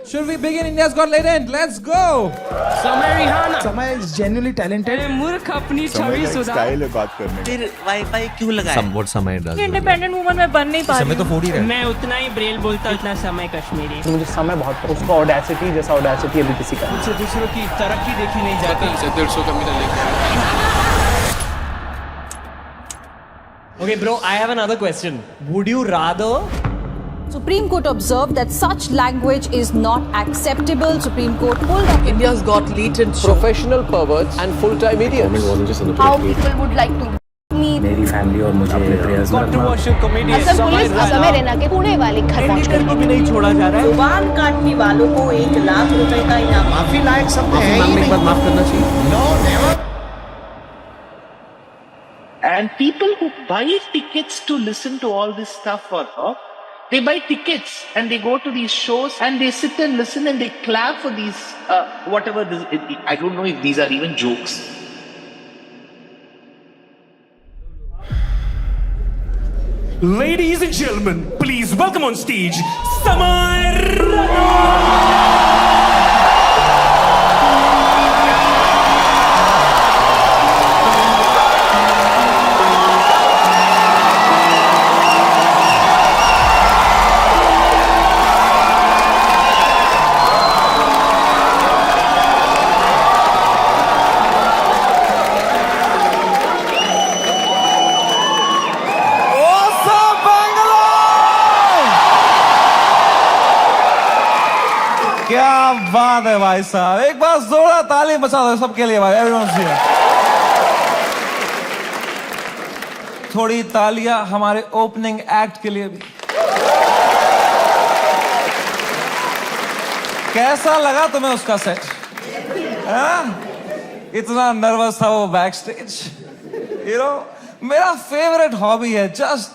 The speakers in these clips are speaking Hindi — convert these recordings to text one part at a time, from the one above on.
Should we begin India's Got Talent? Let's go! समय रिहाना समय is genuinely talented. मूर्ख अपनी छवि सुधार स्टाइल है बात करने फिर वाईफाई क्यों लगाया? Somewhat समय does. इंडिपेंडेंट वुमन में बन नहीं पा रही समय तो फोड़ ही रहा है. मैं उतना ही ब्रेल बोलता उतना समय कश्मीरी मुझे समय बहुत पसंद, उसका ऑडेसिटी जैसा ऑडेसिटी अभी किसी का नहीं। मुझसे दूसरों की तरक्की देखी नहीं जाती. Okay, bro, I have another question. Would you rather Supreme Court observed that such language is not acceptable. Supreme Court pulled up India's got latent professional perverts and full-time idiots. How people would like to meet. मेरी फैमिली और मुझे अपने प्रेयर्स में controversial comedy Assam police Assam Raina के पुणे वाले घर पहुंच गई। को भी नहीं छोड़ा जा रहा है. जुबान काटने वालों को 1 लाख रुपए का इनाम. माफी लायक सब है ही मांगने के बाद नहीं। माफ करना चाहिए. And people who buy tickets to listen to all this stuff for her, they buy tickets and they go to these shows and they sit and listen and they clap for these, whatever this, I don't know if these are even jokes. Ladies and gentlemen, please welcome on stage, Samar. क्या बात है भाई साहब, एक बार जोरदार ताली बजा दो सबके लिए भाई. Everyone's here. थोड़ी तालियां हमारे ओपनिंग एक्ट के लिए भी. कैसा लगा तुम्हें उसका सेट? इतना नर्वस था वो बैक स्टेज. मेरा फेवरेट हॉबी है जस्ट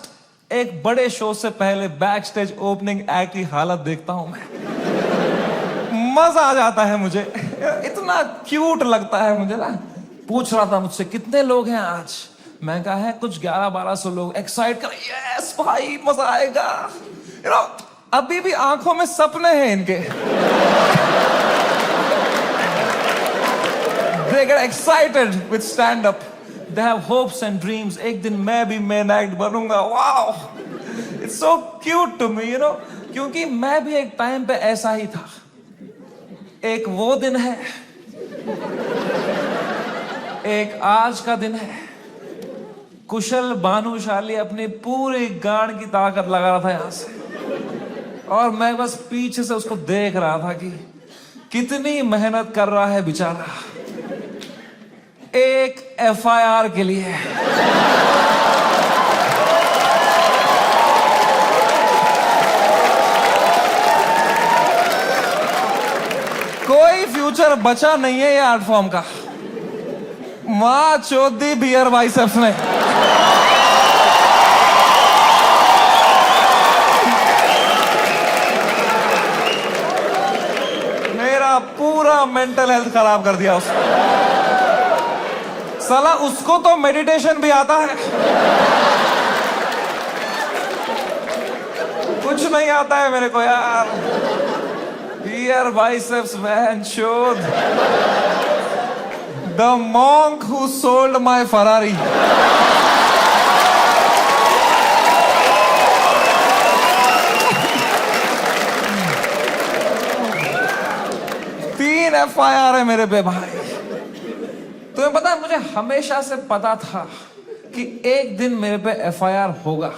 एक बड़े शो से पहले बैक स्टेज ओपनिंग एक्ट की हालत देखता हूं मैं. मजा आ जाता है मुझे, इतना क्यूट लगता है मुझे ना. पूछ रहा था मुझसे कितने लोग हैं आज, मैं कहा है कुछ 1100-1200 लोग. एक्साइट कर, यस भाई मजा आएगा. अभी भी आंखों में सपने हैं इनके. They get excited with stand up. They have hopes and dreams. एक दिन मैं भी मेन एक्ट बनूंगा. Wow, it's so cute to me, क्योंकि मैं भी एक टाइम पे ऐसा ही था. एक वो दिन है, एक आज का दिन है. कुशल भानुशाली अपनी पूरी गांड की ताकत लगा रहा था यहां से, और मैं बस पीछे से उसको देख रहा था कि कितनी मेहनत कर रहा है बेचारा एक FIR के लिए. कोई फ्यूचर बचा नहीं है ये आर्ट फॉर्म का. मां चौधी बियर बाइसेप्स ने. मेरा पूरा मेंटल हेल्थ खराब कर दिया उसने. साला उसको तो मेडिटेशन भी आता है, कुछ नहीं आता है मेरे को यार. Beer biceps, man, showed. The monk who sold my Ferrari. 3 FIR है मेरे पे भाई. तुम्हें पता है मुझे हमेशा से पता था कि एक दिन मेरे पे FIR होगा,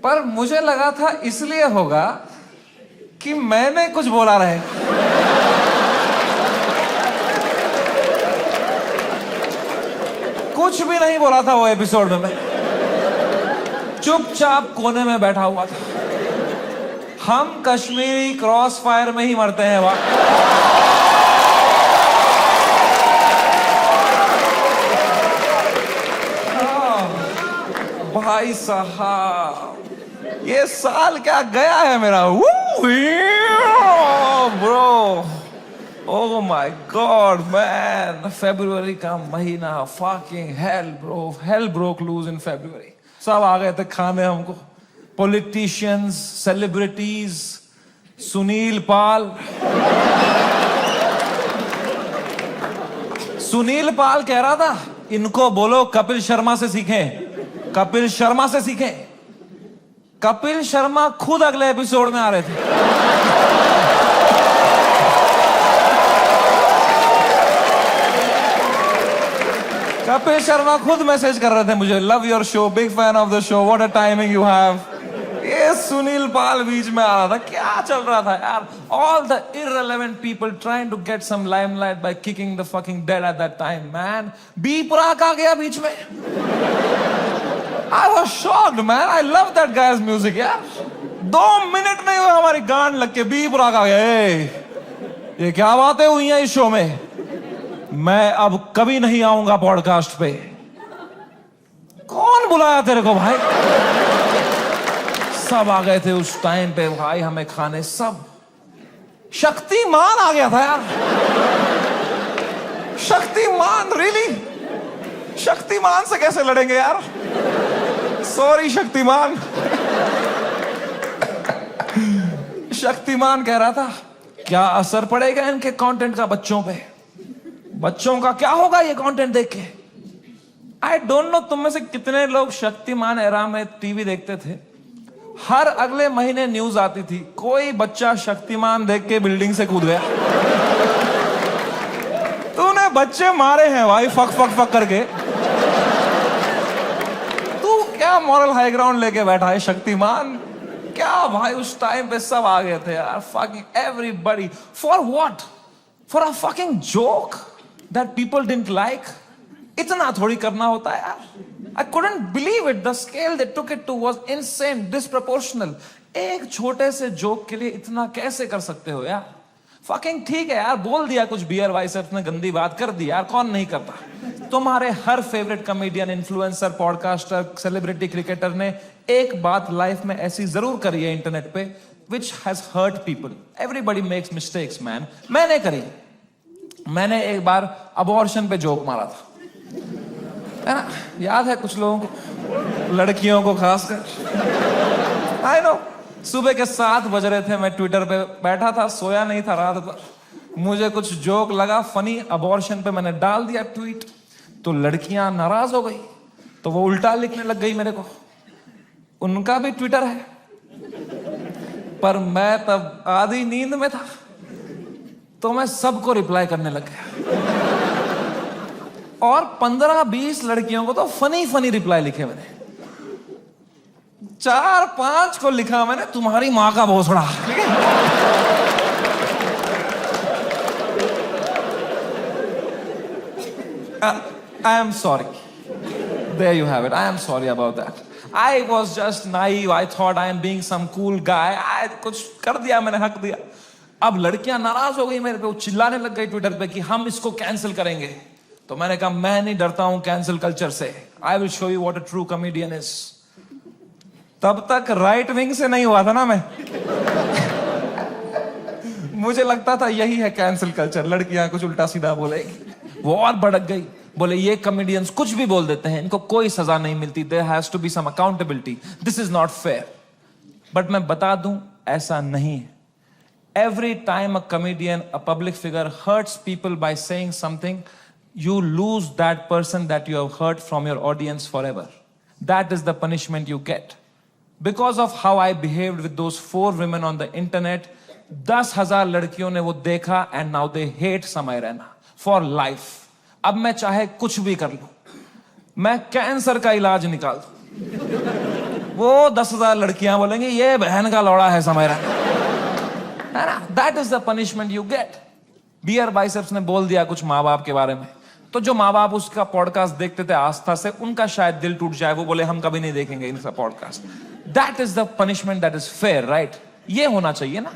पर मुझे लगा था इसलिए होगा कि मैंने कुछ बोला रहे. कुछ भी नहीं बोला था वो एपिसोड में. मैं चुपचाप कोने में बैठा हुआ था. हम कश्मीरी क्रॉस फायर में ही मरते हैं वहां. भाई साहब, ये साल क्या गया है मेरा. Bro, oh my god man, फरवरी का महीना, fucking hell bro, hell broke loose in February. सब आ गए थे खाने हमको. पॉलिटिशियंस, सेलिब्रिटीज, सुनील पाल कह रहा था इनको बोलो कपिल शर्मा से सीखें, कपिल शर्मा से सीखें। कपिल शर्मा खुद अगले एपिसोड में आ रहे थे। कपिल शर्मा खुद मैसेज कर रहे थे मुझे, love your show, big fan of the show, what a timing you have. ये सुनील पाल बीच में आ रहा था, क्या चल रहा था यार? All the irrelevant people trying to get some limelight by kicking the fucking dead at that time, man. B Praak आ गया बीच में। I was shocked, man. I love that guy's music, यार। 2 मिनट नहीं हुए हमारी गांड लग के बी प्राक आ गया। ये क्या बातें हुई हैं इस शो में? मैं अब कभी नहीं आऊंगा पॉडकास्ट पे। कौन बुलाया तेरे को भाई? सब आ गए थे उस टाइम पे भाई हमें खाने, सब। शक्तिमान आ गया था यार। शक्तिमान, रियली? शक्तिमान से कैसे लड़ेंगे यार? सॉरी शक्तिमान। शक्तिमान कह रहा था क्या असर पड़ेगा इनके कंटेंट का बच्चों पे? बच्चों का क्या होगा ये कंटेंट देख के? आई डोंट नो तुम में से कितने लोग शक्तिमान एरा में टीवी देखते थे। हर अगले महीने न्यूज आती थी कोई बच्चा शक्तिमान देख के बिल्डिंग से कूद गया। तूने बच्चे मारे हैं भाई फक फक फक करके। तू क्या मॉरल हाई ग्राउंड लेके बैठा है शक्तिमान? क्या भाई उस टाइम पे सब आ गए थे यार, fucking everybody. For what? For a fucking joke that people didn't like. इतना थोड़ी करना होता है यार। I couldn't believe it. The scale they took it to was insane, disproportional. एक छोटे से जोक के लिए इतना कैसे कर सकते हो यार? Fucking ठीक है यार, बोल दिया कुछ बियर बाइसेप्स ने, गंदी बात कर दी यार, कौन नहीं करता? तुम्हारे हर favourite comedian, influencer, podcaster, celebrity, cricketer ने एक बात लाइफ में ऐसी जरूर करी है इंटरनेट पे, which has hurt people. Everybody makes mistakes, man. मैंने करी। मैंने एक बार अबॉर्शन पे जोक मारा था, है ना? याद है कुछ लोगों को, लड़कियों को खासकर। आई नो, सुबह के 7 बज रहे थे, मैं ट्विटर पे बैठा था, सोया नहीं था रात भर। मुझे कुछ जोक लगा फनी अबॉर्शन पे, मैंने डाल दिया ट्वीट, तो लड़कियां नाराज हो गई, तो वो उल्टा लिखने लग गई मेरे को। उनका भी ट्विटर है, पर मैं तब आधी नींद में था, तो मैं सबको रिप्लाई करने लग गया। और 15-20 लड़कियों को तो फनी फनी रिप्लाई लिखे मैंने। 4-5 को लिखा मैंने तुम्हारी मां का भोसड़ा। I am sorry. There you have it. I am sorry about that. I was just naive. I thought I am being some cool guy. I कुछ कर दिया मैंने, हक दिया। अब लड़कियां नाराज हो गई मेरे पे, वो चिल्लाने लग गई ट्विटर पे कि हम इसको कैंसिल करेंगे। तो मैंने कहा मैं नहीं डरता हूं कैंसिल कल्चर से। I will show you what a true comedian is. तब तक राइट विंग से नहीं हुआ था ना मैं। मुझे लगता था यही है कैंसिल कल्चर, लड़कियां कुछ उल्टा सीधा बोलेगी। वो और भड़क गई, बोले ये कॉमेडियंस कुछ भी बोल देते हैं, इनको कोई सजा नहीं मिलती, there has to be some accountability, this is not fair. But मैं बता दूं ऐसा नहीं है। Every time a comedian, a public figure hurts people by saying something, you lose that person that you have hurt from your audience forever. That is the punishment you get. Because of how I behaved with those 4 women on the internet, 10,000 लड़कियों ने वो देखा and now they hate समय रैना for life. अब मैं चाहे कुछ भी कर लूं, मैं कैंसर का इलाज निकाल दूं, वो 10,000 लड़कियां बोलेंगी ये बहन का लौड़ा है Samay Raina. That is the punishment you get. Beer biceps ने बोल दिया कुछ माँ बाप के बारे में, तो जो माँ बाप उसका पॉडकास्ट देखते थे आस्था से, उनका शायद दिल टूट जाए, वो बोले हम कभी नहीं देखेंगे इनका podcast. That is the punishment that is fair, right? ये होना चाहिए ना,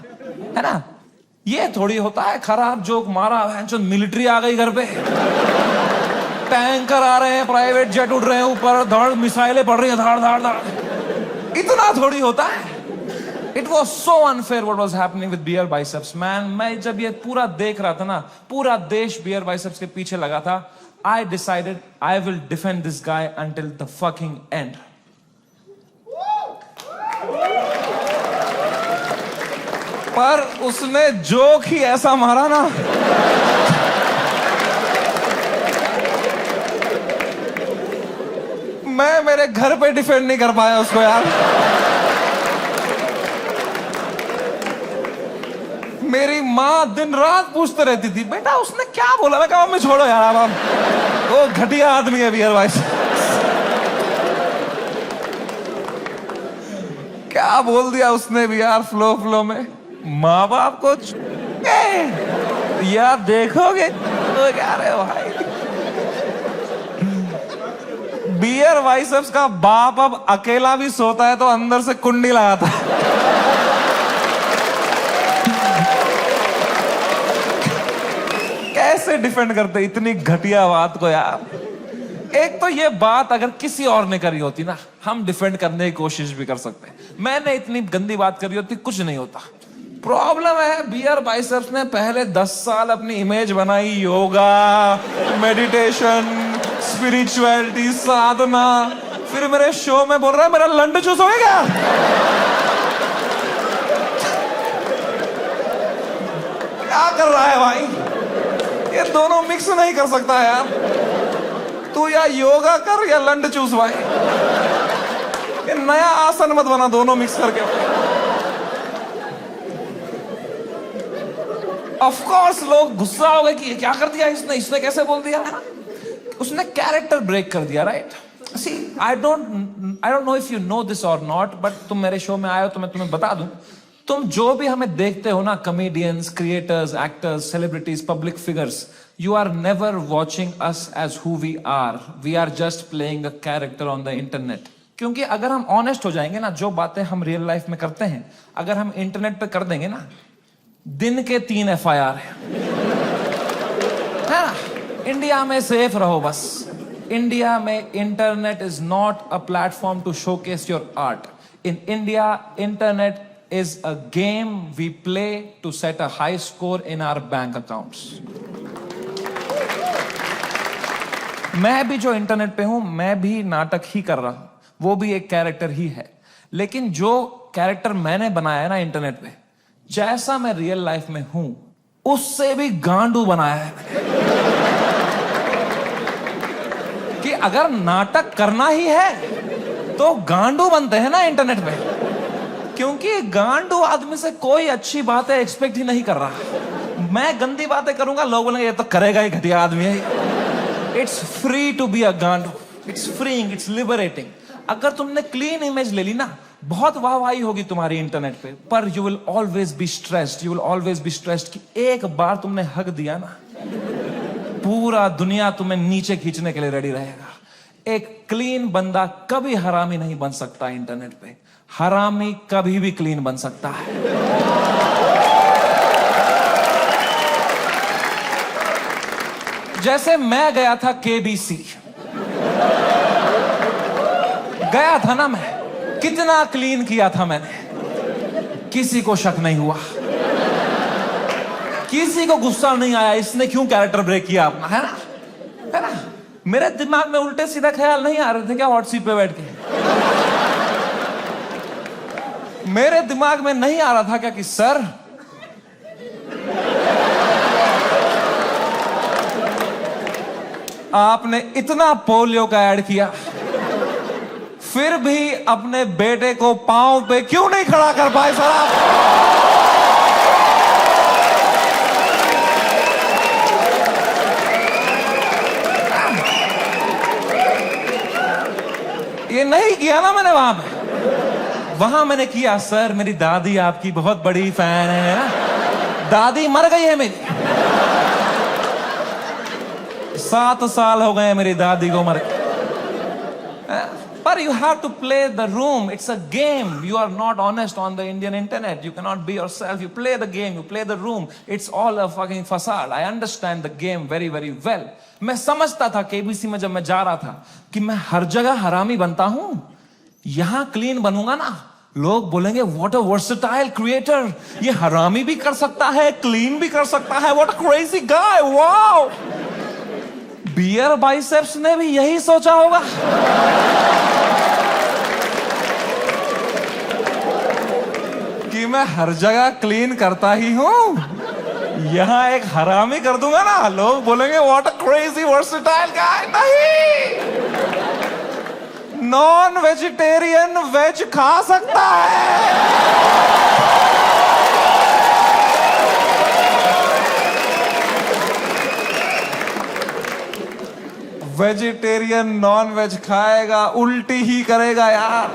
है ना? ये थोड़ी होता है खराब जोक मारा है, जो मिलिट्री आ गई घर पे, टैंकर आ रहे हैं, प्राइवेट जेट उड़ रहे हैं ऊपर, धड़ मिसाइलें पड़ रही हैं, धाड़ धाड़ धाड़, इतना थोड़ी होता है। It was so unfair what was happening with beer biceps, man. मैं जब ये पूरा देख रहा था ना, पूरा देश beer biceps के पीछे लगा था, I decided I will defend this guy until the fucking end. पर उसने जोक ही ऐसा मारा ना, मैं मेरे घर पे डिफेंड नहीं कर पाया उसको यार। मेरी माँ दिन रात पूछते रहती थी, बेटा उसने क्या बोला? मैं कहा मम्मी छोड़ो यार, अब वो घटिया आदमी है बियर वाइस। क्या बोल दिया उसने भी यार फ्लो में। माँ बाप को यार देखोगे तो क्या रहे भाई, बियर वाइसेप्स का बाप अब अकेला भी सोता है तो अंदर से कुंडी लगाता है। कैसे डिफेंड करते इतनी घटिया बात को यार। एक तो ये बात अगर किसी और ने करी होती ना, हम डिफेंड करने की कोशिश भी कर सकते। मैंने इतनी गंदी बात करी होती, कुछ नहीं होता। प्रॉब्लम है बियर बाइसेप्स ने पहले 10 साल अपनी इमेज बनाई, योगा, मेडिटेशन, स्पिरिचुअलिटी, साधना, फिर मेरे शो में बोल रहा है मेरा लंड चूस हो गया। क्या कर रहा है भाई? ये दोनों मिक्स नहीं कर सकता यार। तू या योगा कर या लंड चूस भाई। ये नया आसन मत बना दोनों मिक्स करके। ऑफ कोर्स लोग गुस्सा हो गए कि क्या कर दिया इसने कैसे बोल दिया है ना। उसने कैरेक्टर ब्रेक कर दिया, right? See I don't know if you know this or not, but तुम मेरे शो में आए हो तो मैं तुम्हें बता दूं, तुम जो भी हमें देखते हो ना, comedians, creators, actors, celebrities, public figures, you are never watching us as who we are. We are just playing a character on the internet. क्योंकि अगर हम ऑनेस्ट हो जाएंगे ना, जो बातें हम रियल लाइफ में करते हैं अगर हम इंटरनेट पे कर देंगे ना, दिन के 3 FIR है ना। इंडिया में सेफ रहो बस। इंडिया में internet is not a platform to showcase your art. In India internet is a game we play to set a high score in our bank accounts. मैं भी जो इंटरनेट पे हूं, मैं भी नाटक ही कर रहा हूं, वो भी एक कैरेक्टर ही है। लेकिन जो कैरेक्टर मैंने बनाया है ना इंटरनेट पे, जैसा मैं रियल लाइफ में हूं उससे भी गांडू बनाया है कि अगर नाटक करना ही है तो गांडू बनते हैं ना इंटरनेट पे। क्योंकि गांडू आदमी से कोई अच्छी बातें एक्सपेक्ट ही नहीं कर रहा। मैं गंदी बातें करूंगा, लोग बोलेंगे ये तो करेगा ही, घटिया आदमी है। It's free to be a गांडू, इट्स फ्रीइंग, इट्स लिबरेटिंग। अगर तुमने क्लीन इमेज ले ली ना, बहुत वाहवाही होगी तुम्हारी इंटरनेट पे, पर you will always be stressed. You will always be stressed कि एक बार तुमने हक दिया ना, पूरा दुनिया तुम्हें नीचे खींचने के लिए रेडी रहेगा। एक क्लीन बंदा कभी हरामी नहीं बन सकता इंटरनेट पे। हरामी कभी भी क्लीन बन सकता है। जैसे मैं गया था KBC, गया था ना मैं, कितना क्लीन किया था मैंने, किसी को शक नहीं हुआ, किसी को गुस्सा नहीं आया इसने क्यों कैरेक्टर ब्रेक किया अपना, है ना। मेरे दिमाग में उल्टे सीधा ख्याल नहीं आ रहे थे क्या हॉट सीट पे बैठ के? मेरे दिमाग में नहीं आ रहा था क्या कि सर आपने इतना पोलियो का ऐड किया, फिर भी अपने बेटे को पांव पे क्यों नहीं खड़ा कर पाए सर आप? ये नहीं किया ना मैंने वहां पे। वहां मैंने किया, सर मेरी दादी आपकी बहुत बड़ी फैन है ना, दादी मर गई है मेरी, 7 साल हो गए मेरी दादी को मरे। पर you have to play the room. It's a game. You are not honest on the Indian internet. You cannot be yourself. You play the game. You play the room. It's all a fucking facade. I understand the game very, very well. मैं समझता था KBC में जब मैं जा रहा था कि मैं हर जगह हरामी बनता हूं, यहां क्लीन बनूंगा ना, लोग बोलेंगे व्हाट अ वर्सेटाइल क्रिएटर, ये हरामी भी कर सकता है, क्लीन भी कर सकता है, what a crazy guy, wow. Beer biceps ने भी यही सोचा होगा। कि मैं हर जगह क्लीन करता ही हूं, यहां एक हरामी कर दूंगा ना, लोग बोलेंगे व्हाट अ क्रेजी वर्सेटाइल गाय। नहीं, नॉन वेजिटेरियन वेज खा सकता है। वेजिटेरियन नॉन वेज खाएगा, उल्टी ही करेगा यार।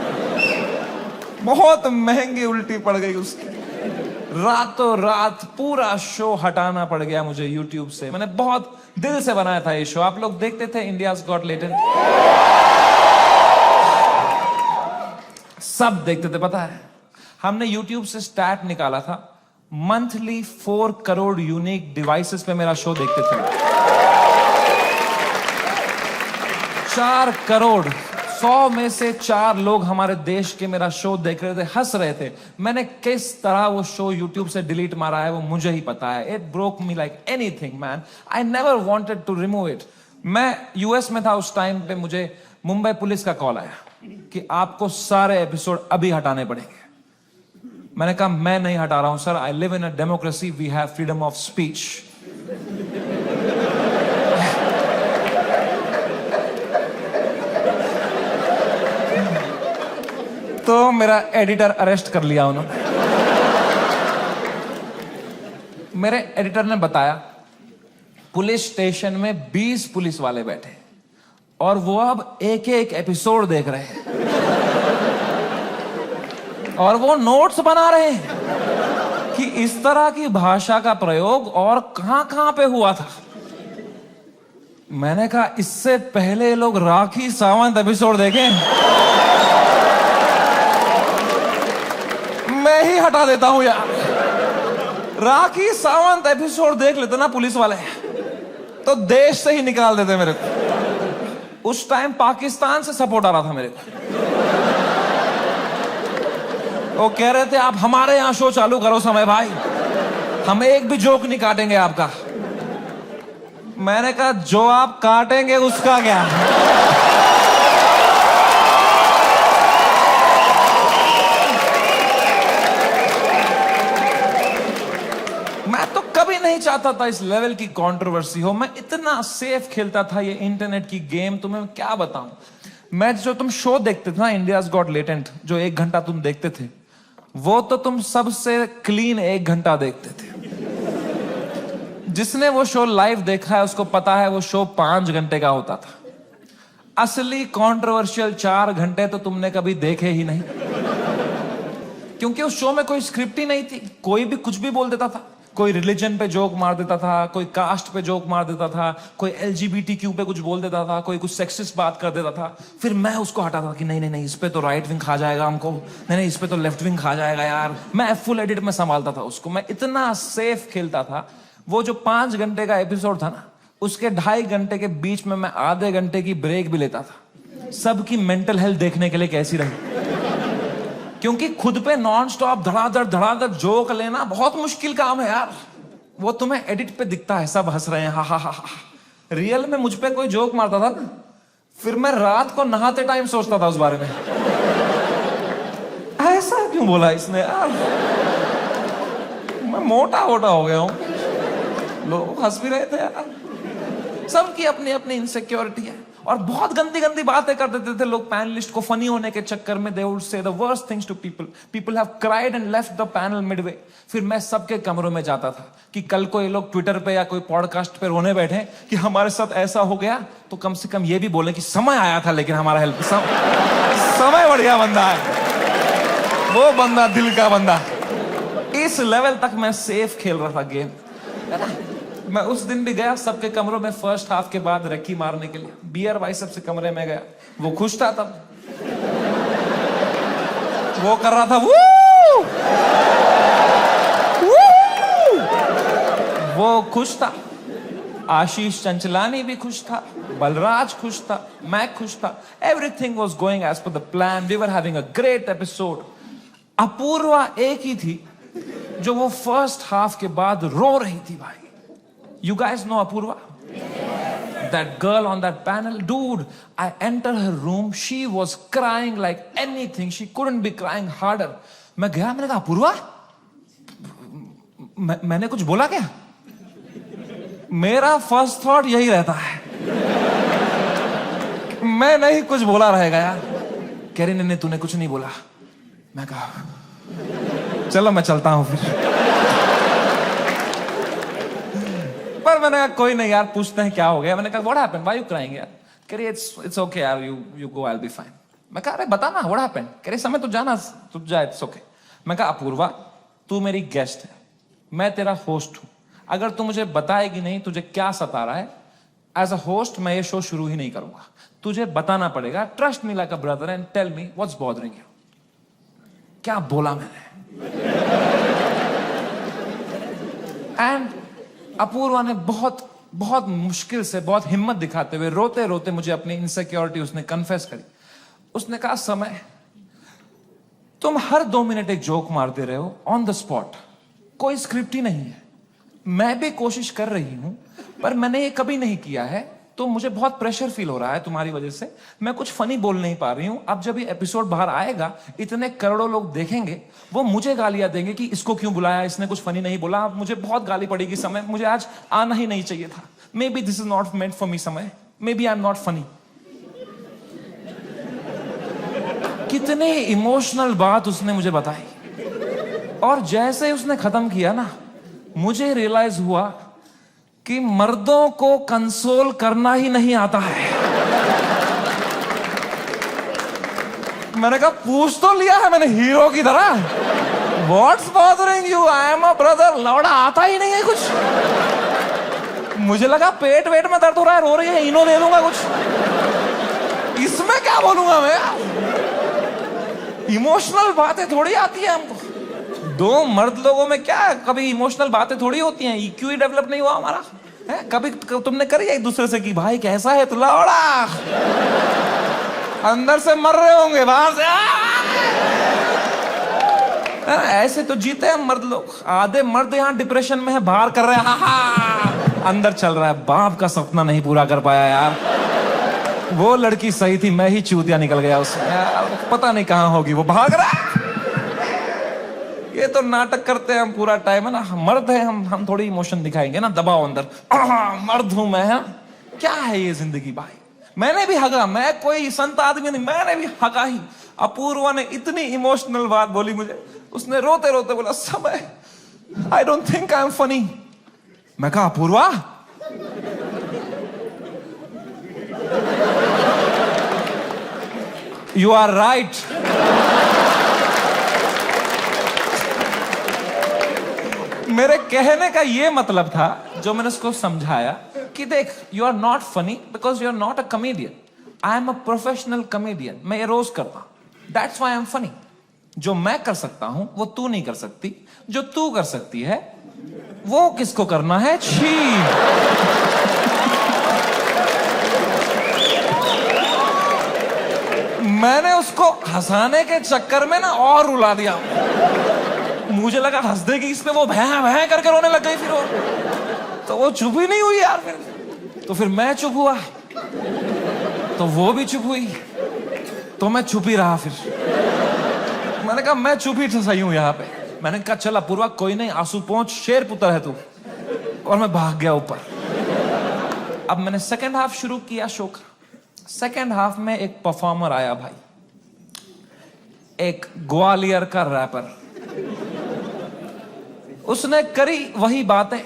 बहुत महंगी उल्टी पड़ गई उसकी, रातों रात पूरा शो हटाना पड़ गया मुझे YouTube से। मैंने बहुत दिल से बनाया था ये शो, आप लोग देखते थे इंडियाज गॉट टैलेंट, सब देखते थे। पता है हमने YouTube से स्टैट निकाला था, मंथली 4 करोड़ यूनिक डिवाइसेस पे मेरा शो देखते थे। 4 करोड़, 100 में से 4 लोग हमारे देश के मेरा शो देख रहे थे, हंस रहे थे। मैंने किस तरह वो शो YouTube से डिलीट मारा है वो मुझे ही पता है। It broke me like anything man, I never wanted to remove it. मैं यूएस में था उस टाइम पे, मुझे मुंबई पुलिस का कॉल आया कि आपको सारे एपिसोड अभी हटाने पड़ेंगे। मैंने कहा मैं नहीं हटा रहा हूं sir, I live in a democracy, we have freedom of speech. तो मेरा एडिटर अरेस्ट कर लिया उन्होंने। मेरे एडिटर ने बताया पुलिस स्टेशन में 20 पुलिस वाले बैठे और वो अब एक एक एपिसोड देख रहे हैं और वो नोट्स बना रहे हैं कि इस तरह की भाषा का प्रयोग और कहां पे हुआ था। मैंने कहा इससे पहले लोग राखी सावंत एपिसोड देखें, मैं ही हटा देता हूं यार। राखी सावंत एपिसोड देख लेते ना पुलिस वाले तो देश से ही निकाल देते मेरे को। उस टाइम पाकिस्तान से सपोर्ट आ रहा था मेरे को, वो कह रहे थे आप हमारे यहां शो चालू करो समय भाई, हम एक भी जोक नहीं काटेंगे आपका। मैंने कहा जो आप काटेंगे उसका क्या। मैं तो कभी नहीं चाहता था इस लेवल की कंट्रोवर्सी हो। मैं इतना सेफ खेलता था ये इंटरनेट की गेम, तुम्हें क्या बताऊं। मैं जो तुम शो देखते थे ना इंडियाज गॉट टैलेंट, जो 1 घंटा तुम देखते थे, वो तो तुम सबसे क्लीन 1 घंटा देखते थे। जिसने वो शो लाइव देखा है उसको पता है वो शो 5 घंटे का होता था। असली कंट्रोवर्शियल 4 घंटे तो तुमने कभी देखे ही नहीं, क्योंकि उस शो में कोई स्क्रिप्ट ही नहीं थी। कोई भी कुछ भी बोल देता था, कोई रिलीजन पे जोक मार देता था, कोई कास्ट पे जोक मार देता था, कोई LGBTQ पे कुछ बोल देता था, कोई कुछ सेक्सिस्ट बात कर देता था। फिर मैं उसको हटाता था कि नहीं नहीं नहीं, इस पे तो राइट विंग खा जाएगा हमको, नहीं नहीं इस पे तो लेफ्ट विंग खा जाएगा यार। मैं फुल एडिट में संभालता था उसको, मैं इतना सेफ खेलता था। वो जो 5 घंटे का एपिसोड था ना, उसके 2.5 घंटे के बीच में मैं आधे घंटे की ब्रेक भी लेता था, सबकी मेंटल हेल्थ देखने के लिए कैसी रही। क्योंकि खुद पे नॉन स्टॉप धड़ाधड़ जोक लेना बहुत मुश्किल काम है यार। वो तुम्हें एडिट पे दिखता है सब हंस रहे हैं, हा हा हा हा। रियल में मुझ पे कोई जोक मारता था ना, फिर मैं रात को नहाते टाइम सोचता था उस बारे में, ऐसा क्यों बोला इसने यार, मैं मोटा हो गया हूं। लोग हंस भी रहे थे यार। सबकी अपनी अपनी इनसिक्योरिटी है और बहुत गंदी गंदी बातें कर देते थे लोग पैनलिस्ट को फनी होने के चक्कर में। They would say the worst things to people, people have cried and left the panel midway. फिर मैं सबके कमरों में जाता था कि कल को ये लोग ट्विटर पे या कोई पॉडकास्ट पे रोने बैठे कि हमारे साथ ऐसा हो गया, तो कम से कम ये भी बोले कि समय आया था लेकिन हमारा हेल्प समय बढ़िया बंदा है वो, बंदा दिल का बंदा। इस लेवल तक मैं सेफ खेल रहा था गेम। मैं उस दिन भी गया सबके कमरों में फर्स्ट हाफ के बाद रक्की मारने के लिए। बियर भाई सबसे कमरे में गया, वो खुश था तब, वो कर रहा था वू! वो खुश था। आशीष चंचलानी भी खुश था, बलराज खुश था, मैं खुश था। Everything was going as per the plan, we were having a great episode. Apoorva एक ही थी जो वो फर्स्ट हाफ के बाद रो रही थी भाई। You guys know Apurva? That girl on that panel, dude, I entered her room, she was crying like anything, she couldn't be crying harder. मैं गया, मैंने कहा अपूर्वा मैंने कुछ बोला क्या? मेरा फर्स्ट थॉट यही रहता है, मैं नहीं कुछ बोला रहेगा यार। कह रही नहीं तूने कुछ नहीं बोला। मैं कहा चलो मैं चलता हूं फिर। पर मैंने कहा कोई नहीं यार, पूछते हैं क्या हो गया। मैंने कहा what happened, why you crying यार? कह रही इट्स ओके यार, you go, I will be fine. मैं कहा अरे बता ना व्हाट हैपेंड। कह रही समय तो जाना, तू जा, इट्स ओके। मैं कहा अपूर्वा तू मेरी गेस्ट है, मैं तेरा होस्ट हूं, अगर तू मुझे बताएगी नहीं तुझे क्या सता रहा है, एज अ होस्ट मैं ये शो शुरू ही नहीं करूंगा। तुझे बताना पड़ेगा, trust me like a brother and tell me what's bothering you. क्या बोला मैंने? एंड अपूर्वा ने बहुत बहुत मुश्किल से, बहुत हिम्मत दिखाते हुए, रोते रोते मुझे अपनी इनसिक्योरिटी उसने कन्फेस करी। उसने कहा समय तुम हर 2 मिनट एक जोक मारते रहे हो ऑन द स्पॉट, कोई स्क्रिप्ट ही नहीं है। मैं भी कोशिश कर रही हूं पर मैंने ये कभी नहीं किया है, तो मुझे बहुत प्रेशर फील हो रहा है तुम्हारी वजह से। मैं कुछ फनी बोल नहीं पा रही हूं। अब जब ये एपिसोड बाहर आएगा, इतने करोड़ों लोग देखेंगे, वो मुझे गालियां देंगे कि इसको क्यों बुलाया, इसने कुछ फनी नहीं बोला। मुझे बहुत गाली पड़ेगी समय, मुझे आज आना ही नहीं चाहिए था। Maybe this is not meant for me समय, maybe I am not funny. कितने इमोशनल बात उसने मुझे बताई, और जैसे उसने खत्म किया ना, मुझे रियलाइज हुआ कि मर्दों को कंसोल करना ही नहीं आता है। मैंने कहा पूछ तो लिया है मैंने हीरो की तरह, what's bothering you, I am a brother. लौड़ा आता ही नहीं है कुछ। मुझे लगा पेट वेट में दर्द हो रहा है, रो रही है, इनो दे दूंगा कुछ, इसमें क्या बोलूंगा मैं? इमोशनल बातें थोड़ी आती है हमको। 2 मर्द लोगों में क्या कभी इमोशनल बातें थोड़ी होती हैं? EQ ही डेवलप नहीं हुआ हमारा है? कभी तुमने करी एक दूसरे से कि भाई कैसा है तू? लौड़ा अंदर से मर रहे होंगे, बाहर से ऐसे तो जीते हैं मर्द लोग। आधे मर्द यहाँ डिप्रेशन में है, बाहर कर रहे हैं, अंदर चल रहा है बाप का सपना नहीं पूरा कर पाया यार। वो लड़की सही थी, मैं ही चूतिया निकल गया उसमें यार, पता नहीं कहां होगी, वो भाग रहा है। ये तो नाटक करते हैं हम पूरा टाइम, है ना। मर्द है हम थोड़ी इमोशन दिखाएंगे ना, दबाओ अंदर, मर्द हूं मैं, है? क्या है ये जिंदगी भाई? मैंने भी हगा, मैं कोई संत आदमी नहीं, मैंने भी हगा ही। अपूर्वा ने इतनी इमोशनल बात बोली मुझे, उसने रोते रोते बोला समय आई don't think I am funny. मैं कहा अपूर्वा यू आर राइट। मेरे कहने का ये मतलब था, जो मैंने उसको समझाया कि देख, you are not funny because you are not a comedian, I am a professional comedian. मैं ये रोज करता हूं, that's why I am funny. जो मैं कर सकता हूं वो तू नहीं कर सकती, जो तू कर सकती है वो किसको करना है? छी। मैंने उसको हंसाने के चक्कर में ना और रुला दिया। मुझे लगा हंस देगी इस पे, वो भैं भैं करके रोने लग गई। फिर वो तो वो चुप ही नहीं हुई यार। तो फिर मैं चुप हुआ, तो वो भी चुप हुई, तो मैं चुप ही रहा। फिर मैंने कहा मैं चुप ही सही हूं यहाँ पे। मैंने कहा चल अपूर्वा कोई नहीं, आंसू पहुंच, शेर पुत्र है तू। और मैं भाग गया ऊपर। अब मैंने सेकेंड हाफ शुरू किया शो का। सेकेंड हाफ में एक परफॉर्मर आया भाई, एक ग्वालियर का रैपर। उसने करी वही बातें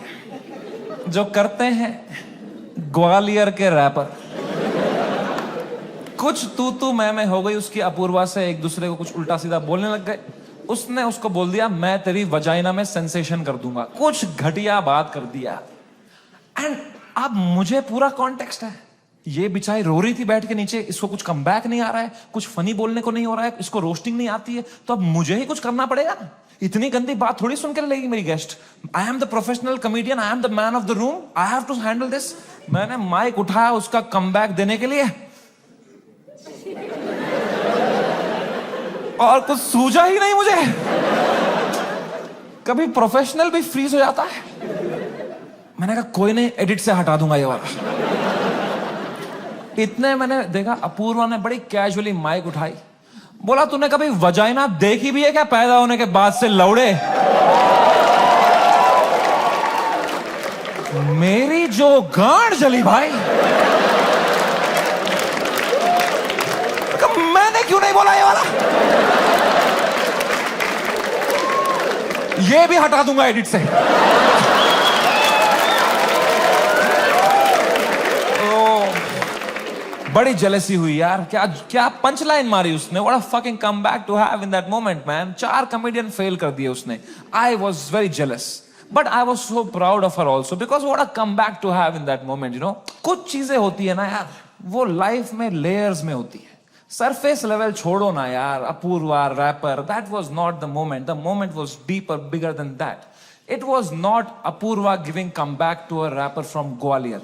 जो करते हैं ग्वालियर के रैपर। कुछ तू मैं हो गई उसकी अपूर्वा से, एक दूसरे को कुछ उल्टा सीधा बोलने लग गए। उसने उसको बोल दिया मैं तेरी वजाइना में सेंसेशन कर दूंगा, कुछ घटिया बात कर दिया। एंड अब मुझे पूरा कॉन्टेक्स्ट है। ये बेचारी रो रही थी बैठ के नीचे, इसको कुछ कमबैक नहीं आ रहा है, कुछ फनी बोलने को नहीं हो रहा है, इसको रोस्टिंग नहीं आती है, तो अब मुझे ही कुछ करना पड़ेगा ना। इतनी गंदी बात थोड़ी सुन के लेगी मेरी guest. I am the professional comedian, I am the man of the room, I have to handle this. मैंने माइक उठाया उसका कमबैक देने के लिए, और कुछ सूझा ही नहीं मुझे। कभी प्रोफेशनल भी फ्रीज हो जाता है। मैंने कहा कोई नहीं, एडिट से हटा दूंगा ये वाला। इतने मैंने देखा अपूर्वा ने बड़ी कैजुअली माइक उठाई, बोला तूने कभी वजाइना देखी भी है क्या पैदा होने के बाद से लौड़े? मेरी जो गांड जली भाई, मैंने क्यों नहीं बोला ये वाला? ये भी हटा दूंगा एडिट से। बड़ी जेलसी हुई यार। क्या क्या पंच लाइन मारी उसने। What a fucking comeback to have in that moment man. 4 comedian fail कर दिए उसने। I was very jealous but I was so proud of her also because what a comeback to have in that moment. You know, कुछ चीजें होती है ना यार, वो लाइफ में लेयर्स में होती है। सरफेस लेवल छोड़ो ना यार। Apoorva rapper, that was not the moment. The moment was deeper, bigger than that. It was not Apurva giving comeback to a rapper from Gwalior.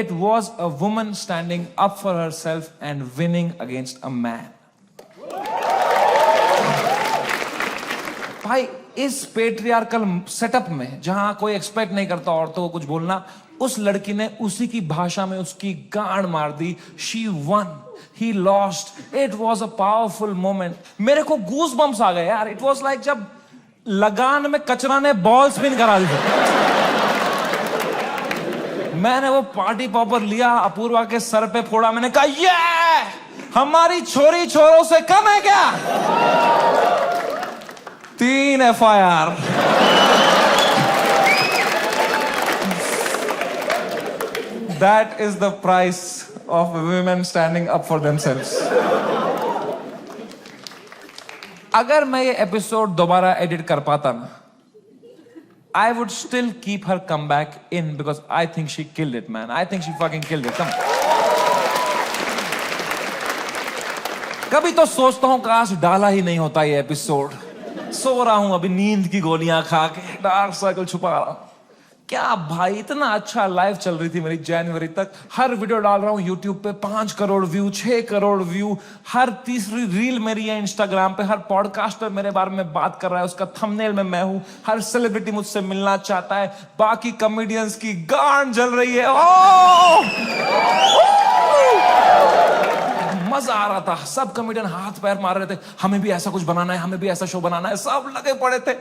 It was a woman standing up for herself and winning against a man. भाई, इस पेट्रियार्कल सेटअप में जहां कोई एक्सपेक्ट नहीं करता औरतों को कुछ बोलना, उस लड़की ने उसी की भाषा में उसकी गांड मार दी. She won. He lost. It was a powerful moment. मेरे को गूज बम्स आ गए यार. It was like जब लगान में कचरा ने बॉल स्पिन करा दी. मैंने वो पार्टी पॉपर लिया, अपूर्वा के सर पे फोड़ा. मैंने कहा ये हमारी छोरी छोरों से कम है क्या? 3 FIR. That is the price of women standing up for themselves. अगर मैं ये एपिसोड दोबारा एडिट कर पाता ना, I would still keep her comeback in because I think she killed it, man. I think she fucking killed it. Come. कभी तो सोचता हूँ काश डाला ही नहीं होता ये एपिसोड. सो रहा हूँ अभी नींद की गोलियां खा के, डार्क सर्कल छुपा रहा हूँ. क्या भाई, इतना अच्छा लाइव चल रही थी मेरी जनवरी तक. हर वीडियो डाल रहा हूँ यूट्यूब पे, 5 करोड़ व्यू, 6 करोड़ व्यू. हर तीसरी रील मेरी है इंस्टाग्राम पे. हर पॉडकास्टर मेरे बारे में बात कर रहा है, उसका थंबनेल में मैं हूँ. हर सेलिब्रिटी मुझसे मिलना चाहता है. बाकी कॉमेडियंस की गांड जल रही है. मजा आ रहा था. सब कॉमेडियन हाथ पैर मार रहे थे, हमें भी ऐसा कुछ बनाना है, हमें भी ऐसा शो बनाना है. सब लगे पड़े थे.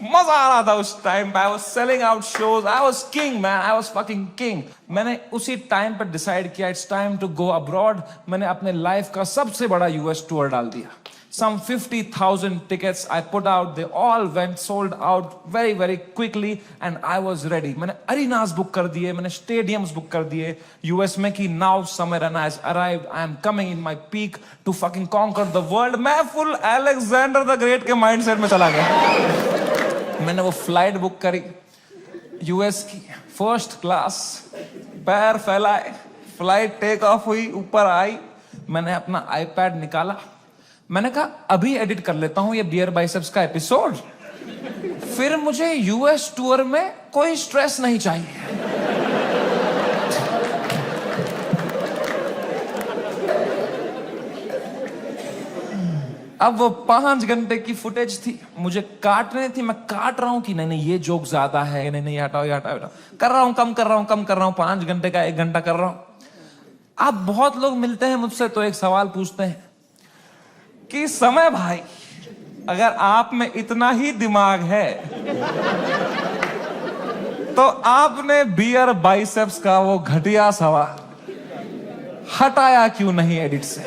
मजा आ रहा था उस टाइम पे. I was selling out shows. I was king man. I was fucking king. मैंने उसी टाइम पे डिसाइड किया it's time to go abroad. मैंने अपने लाइफ का सबसे बड़ा यूएस टूर डाल दिया. Some 50,000 tickets I put out. They all went sold out very, very quickly and I was ready. मैंने arenas book कर दिए, मैंने stadiums book कर दिए US में कि now summer and has arrived. I am coming in my peak to fucking conquer the world. मैं full Alexander the Great के mindset में चला गया. मैंने वो flight book करी US की, first class. पैर फैलाए, flight take off हुई, ऊपर आई. मैंने अपना iPad निकाला. मैंने कहा अभी एडिट कर लेता हूं ये बियर बाइसेप्स का एपिसोड, फिर मुझे यूएस टूर में कोई स्ट्रेस नहीं चाहिए. अब वो 5 घंटे की फुटेज थी, मुझे काटने थी. मैं काट रहा हूं कि नहीं ये जोक ज्यादा है, नहीं हटाओ ये हटाओ. कर रहा हूं, कम कर रहा हूं. 5 घंटे का 1 घंटा कर रहा हूं. अब बहुत लोग मिलते हैं मुझसे तो एक सवाल पूछते हैं कि समय भाई, अगर आप में इतना ही दिमाग है तो आपने बियर बाइसेप्स का वो घटिया सवाल हटाया क्यों नहीं एडिट से?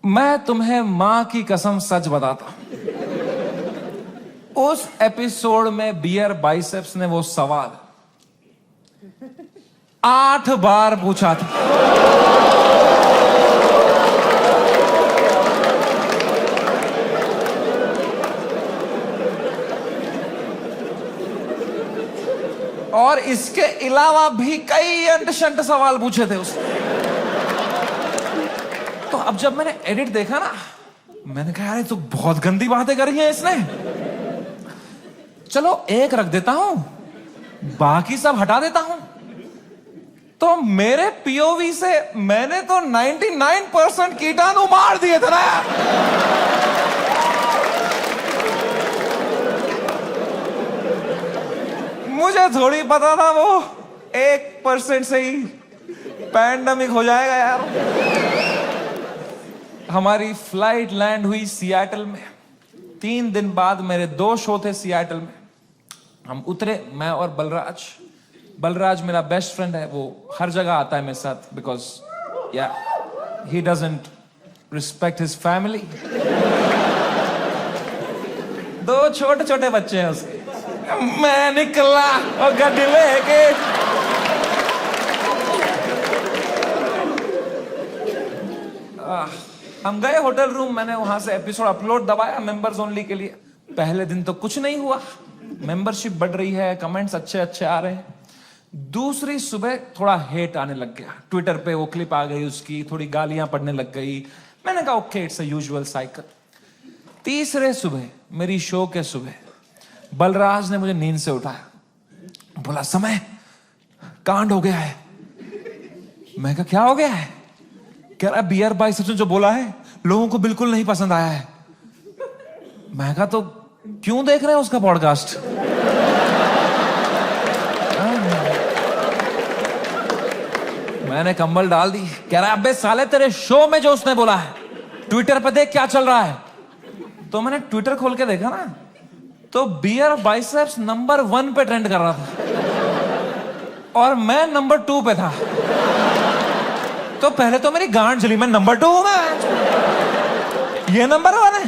मैं तुम्हें मां की कसम सच बताता हूं, उस एपिसोड में बियर बाइसेप्स ने वो सवाल 8 बार पूछा था. और इसके अलावा भी कई अंट-शंट सवाल पूछे थे उसने. तो अब जब मैंने एडिट देखा ना, मैंने कहा यार तो बहुत गंदी बातें करी हैं इसने. चलो एक रख देता हूं, बाकी सब हटा देता हूं. तो मेरे पीओवी से मैंने तो 99% कीटाणु मार दिए थे ना. मुझे थोड़ी पता था वो 1% से ही पैंडेमिक हो जाएगा यार. हमारी फ्लाइट लैंड हुई सियाटल में. 3 दिन बाद मेरे 2 शो थे सियाटल में. हम उतरे, मैं और बलराज मेरा बेस्ट फ्रेंड है, वो हर जगह आता है मेरे साथ, बिकॉज या he doesn't respect his family. दो छोटे छोटे बच्चे हैं उसके। मैं निकला और गड्डी लेके, हम गए होटल रूम, मैंने वहां से एपिसोड अपलोड दबाया मेंबर्स ओनली के लिए। पहले दिन तो कुछ नहीं हुआ, मेंबरशिप बढ़ रही है, कमेंट्स अच्छे अच्छे आ रहे हैं। दूसरी सुबह थोड़ा हेट आने लग गया, ट्विटर पे वो क्लिप आ गई उसकी, थोड़ी गालियां पड़ने लग गई। मैंने कहा okay, it's a usual cycle. तीसरे सुबह, मेरी शो के सुबह, बलराज ने मुझे नींद से उठाया, बोला समय कांड हो गया है। मैं कहा क्या हो गया है? कह रहा बियर बाइसेप्स ने जो बोला है लोगों को बिल्कुल नहीं पसंद आया है। मैं कहा तो क्यों देख रहे हैं उसका पॉडकास्ट? मैंने कंबल डाल दी। कह रहा अबे साले तेरे शो में जो उसने बोला है ट्विटर पे देख क्या चल रहा है। तो मैंने ट्विटर खोल के देखा ना, तो बियर बाइसेप्स नंबर 1 पे ट्रेंड कर रहा था और मैं नंबर 2 पे था। तो पहले तो मेरी गांड जली, मैं नंबर 2 हूं, मैं ये नंबर 1 है,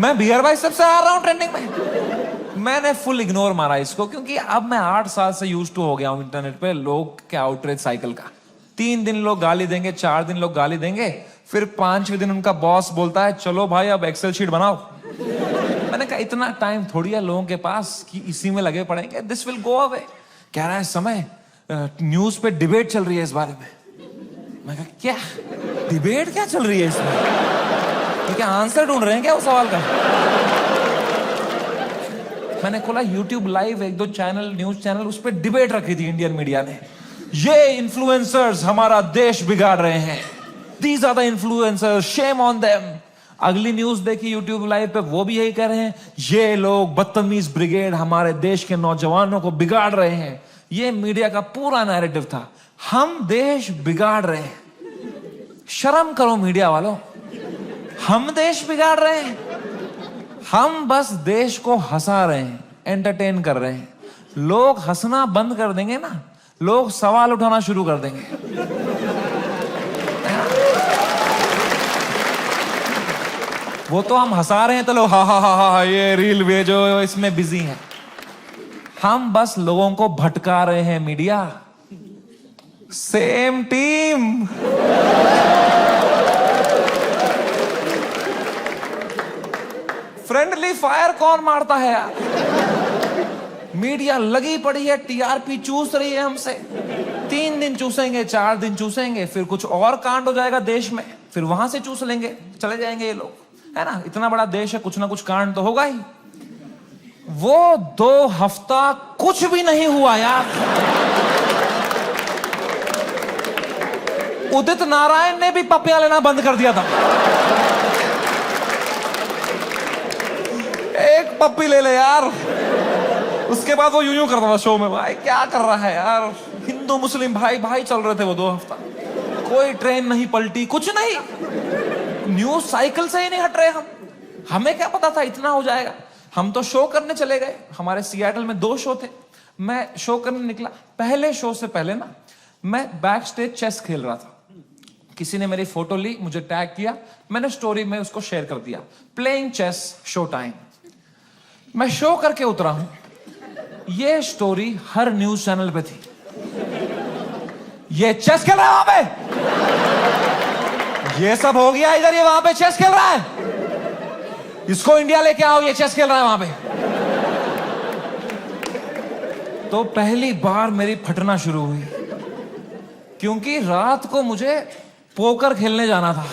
मैं बियर बाइसेप्स से आ रहा हूं ट्रेंडिंग में। मैंने फुल इग्नोर मारा इसको, क्योंकि अब मैं 8 साल से यूज्ड टू हो गया हूं इंटरनेट पे लोग के आउटरीच साइकिल का। 3 दिन लोग गाली देंगे, 4 दिन लोग गाली देंगे, फिर 5वें दिन उनका बॉस बोलता है चलो भाई अब एक्सेल शीट बनाओ। मैंने कहा इतना टाइम थोड़ी है लोगों के पास कि इसी में लगे पड़ेंगे, दिस विल गो अवे। कह रहा है समय न्यूज पे डिबेट चल रही है इस बारे में। मैं कहा क्या डिबेट क्या चल रही है इसमें? क्या आंसर ढूंढ रहे हैं क्या उस सवाल का? मैंने खोला YouTube live, 1-2 channel, news channel, उस पर डिबेट रखी थी इंडियन मीडिया ने। ये इन्फ्लुएंसर्स हमारा देश बिगाड़ रहे हैं, these are the influencers, shame on them. अगली न्यूज देखी YouTube लाइव पे, वो भी यही कह रहे हैं ये लोग बदतमीज ब्रिगेड हमारे देश के नौजवानों को बिगाड़ रहे हैं। ये मीडिया का पूरा नैरेटिव था, हम देश बिगाड़ रहे हैं। शर्म करो मीडिया वालों, हम देश बिगाड़ रहे हैं? हम बस देश को हंसा रहे हैं, एंटरटेन कर रहे हैं। लोग हंसना बंद कर देंगे ना, लोग सवाल उठाना शुरू कर देंगे। वो तो हम हंसा रहे हैं तो लोग हा हा हा हा ये रील भेजो, इसमें बिजी हैं। हम बस लोगों को भटका रहे हैं media. Same team. Friendly fire कौन मारता है यार? मीडिया लगी पड़ी है, टीआरपी चूस रही है हमसे। 3 दिन चूसेंगे, 4 दिन चूसेंगे, फिर कुछ और कांड हो जाएगा देश में, फिर वहां से चूस लेंगे, चले जाएंगे ये लोग, है ना? इतना बड़ा देश है, कुछ ना कुछ कांड तो होगा ही। वो 2 हफ्ता कुछ भी नहीं हुआ यार। उदित नारायण ने भी पपियां लेना बंद कर दिया था। एक पप्पी ले ले यार, उसके बाद वो यूं करता था शो में, भाई क्या कर रहा है यार? हिंदू मुस्लिम भाई भाई चल रहे थे वो 2 हफ्ता, कोई ट्रेन नहीं पलटी, कुछ नहीं, न्यूज साइकिल से ही नहीं हट रहे हम। हमें क्या पता था इतना हो जाएगा? हम तो शो करने चले गए, हमारे सियाटल में 2 शो थे, मैं शो करने निकला। पहले शो से पहले ना मैं बैक स्टेज चेस खेल रहा था, किसी ने मेरी फोटो ली, मुझे टैग किया, मैंने स्टोरी में उसको शेयर कर दिया, प्लेइंग चेस शो टाइम। मैं शो करके उतरा हूं, ये स्टोरी हर न्यूज चैनल पे थी, ये चेस खेल रहा है वहां पे, ये सब हो गया इधर, ये वहां पे चेस खेल रहा है, इसको इंडिया लेके आओ, ये चेस खेल रहा है वहां पे। तो पहली बार मेरी फटना शुरू हुई, क्योंकि रात को मुझे पोकर खेलने जाना था।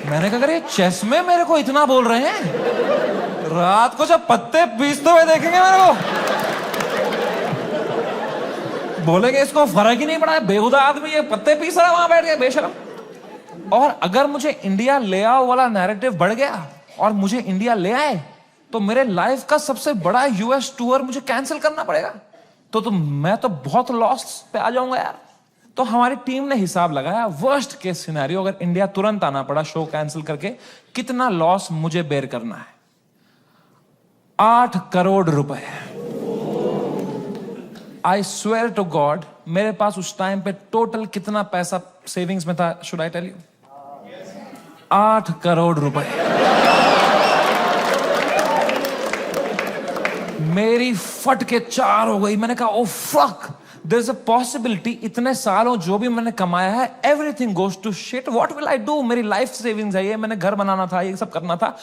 मैंने कहा अरे चेस में मेरे को इतना बोल रहे हैं, रात को जब पत्ते पीसते हुए देखेंगे मेरे को, बोलेंगे इसको फर्क ही नहीं पड़ा है, बेहुदा आदमी ये पत्ते पीस रहा है वहां बैठ के, बेशरम। और अगर मुझे इंडिया ले आओ वाला नैरेटिव बढ़ गया और मुझे इंडिया ले आए, तो मेरे लाइफ का सबसे बड़ा यूएस टूर मुझे कैंसिल करना पड़ेगा। तो मैं तो बहुत लॉस पे आ जाऊंगा यार। तो हमारी टीम ने हिसाब लगाया, वर्स्ट केस सिनेरियो अगर इंडिया तुरंत आना पड़ा शो कैंसिल करके, कितना लॉस मुझे बेयर करना है? 8 करोड़ रुपए। आई स्वेयर टू गॉड, मेरे पास उस टाइम पे टोटल कितना पैसा सेविंग्स में था, should I tell you? 8 crore रुपए। मेरी फट के 4 हो गई। मैंने कहा oh fuck, there is a possibility इतने सालों जो भी मैंने कमाया है, everything goes to shit, what will I do? मेरी लाइफ सेविंग्स है ये, मैंने घर बनाना था, ये सब करना था।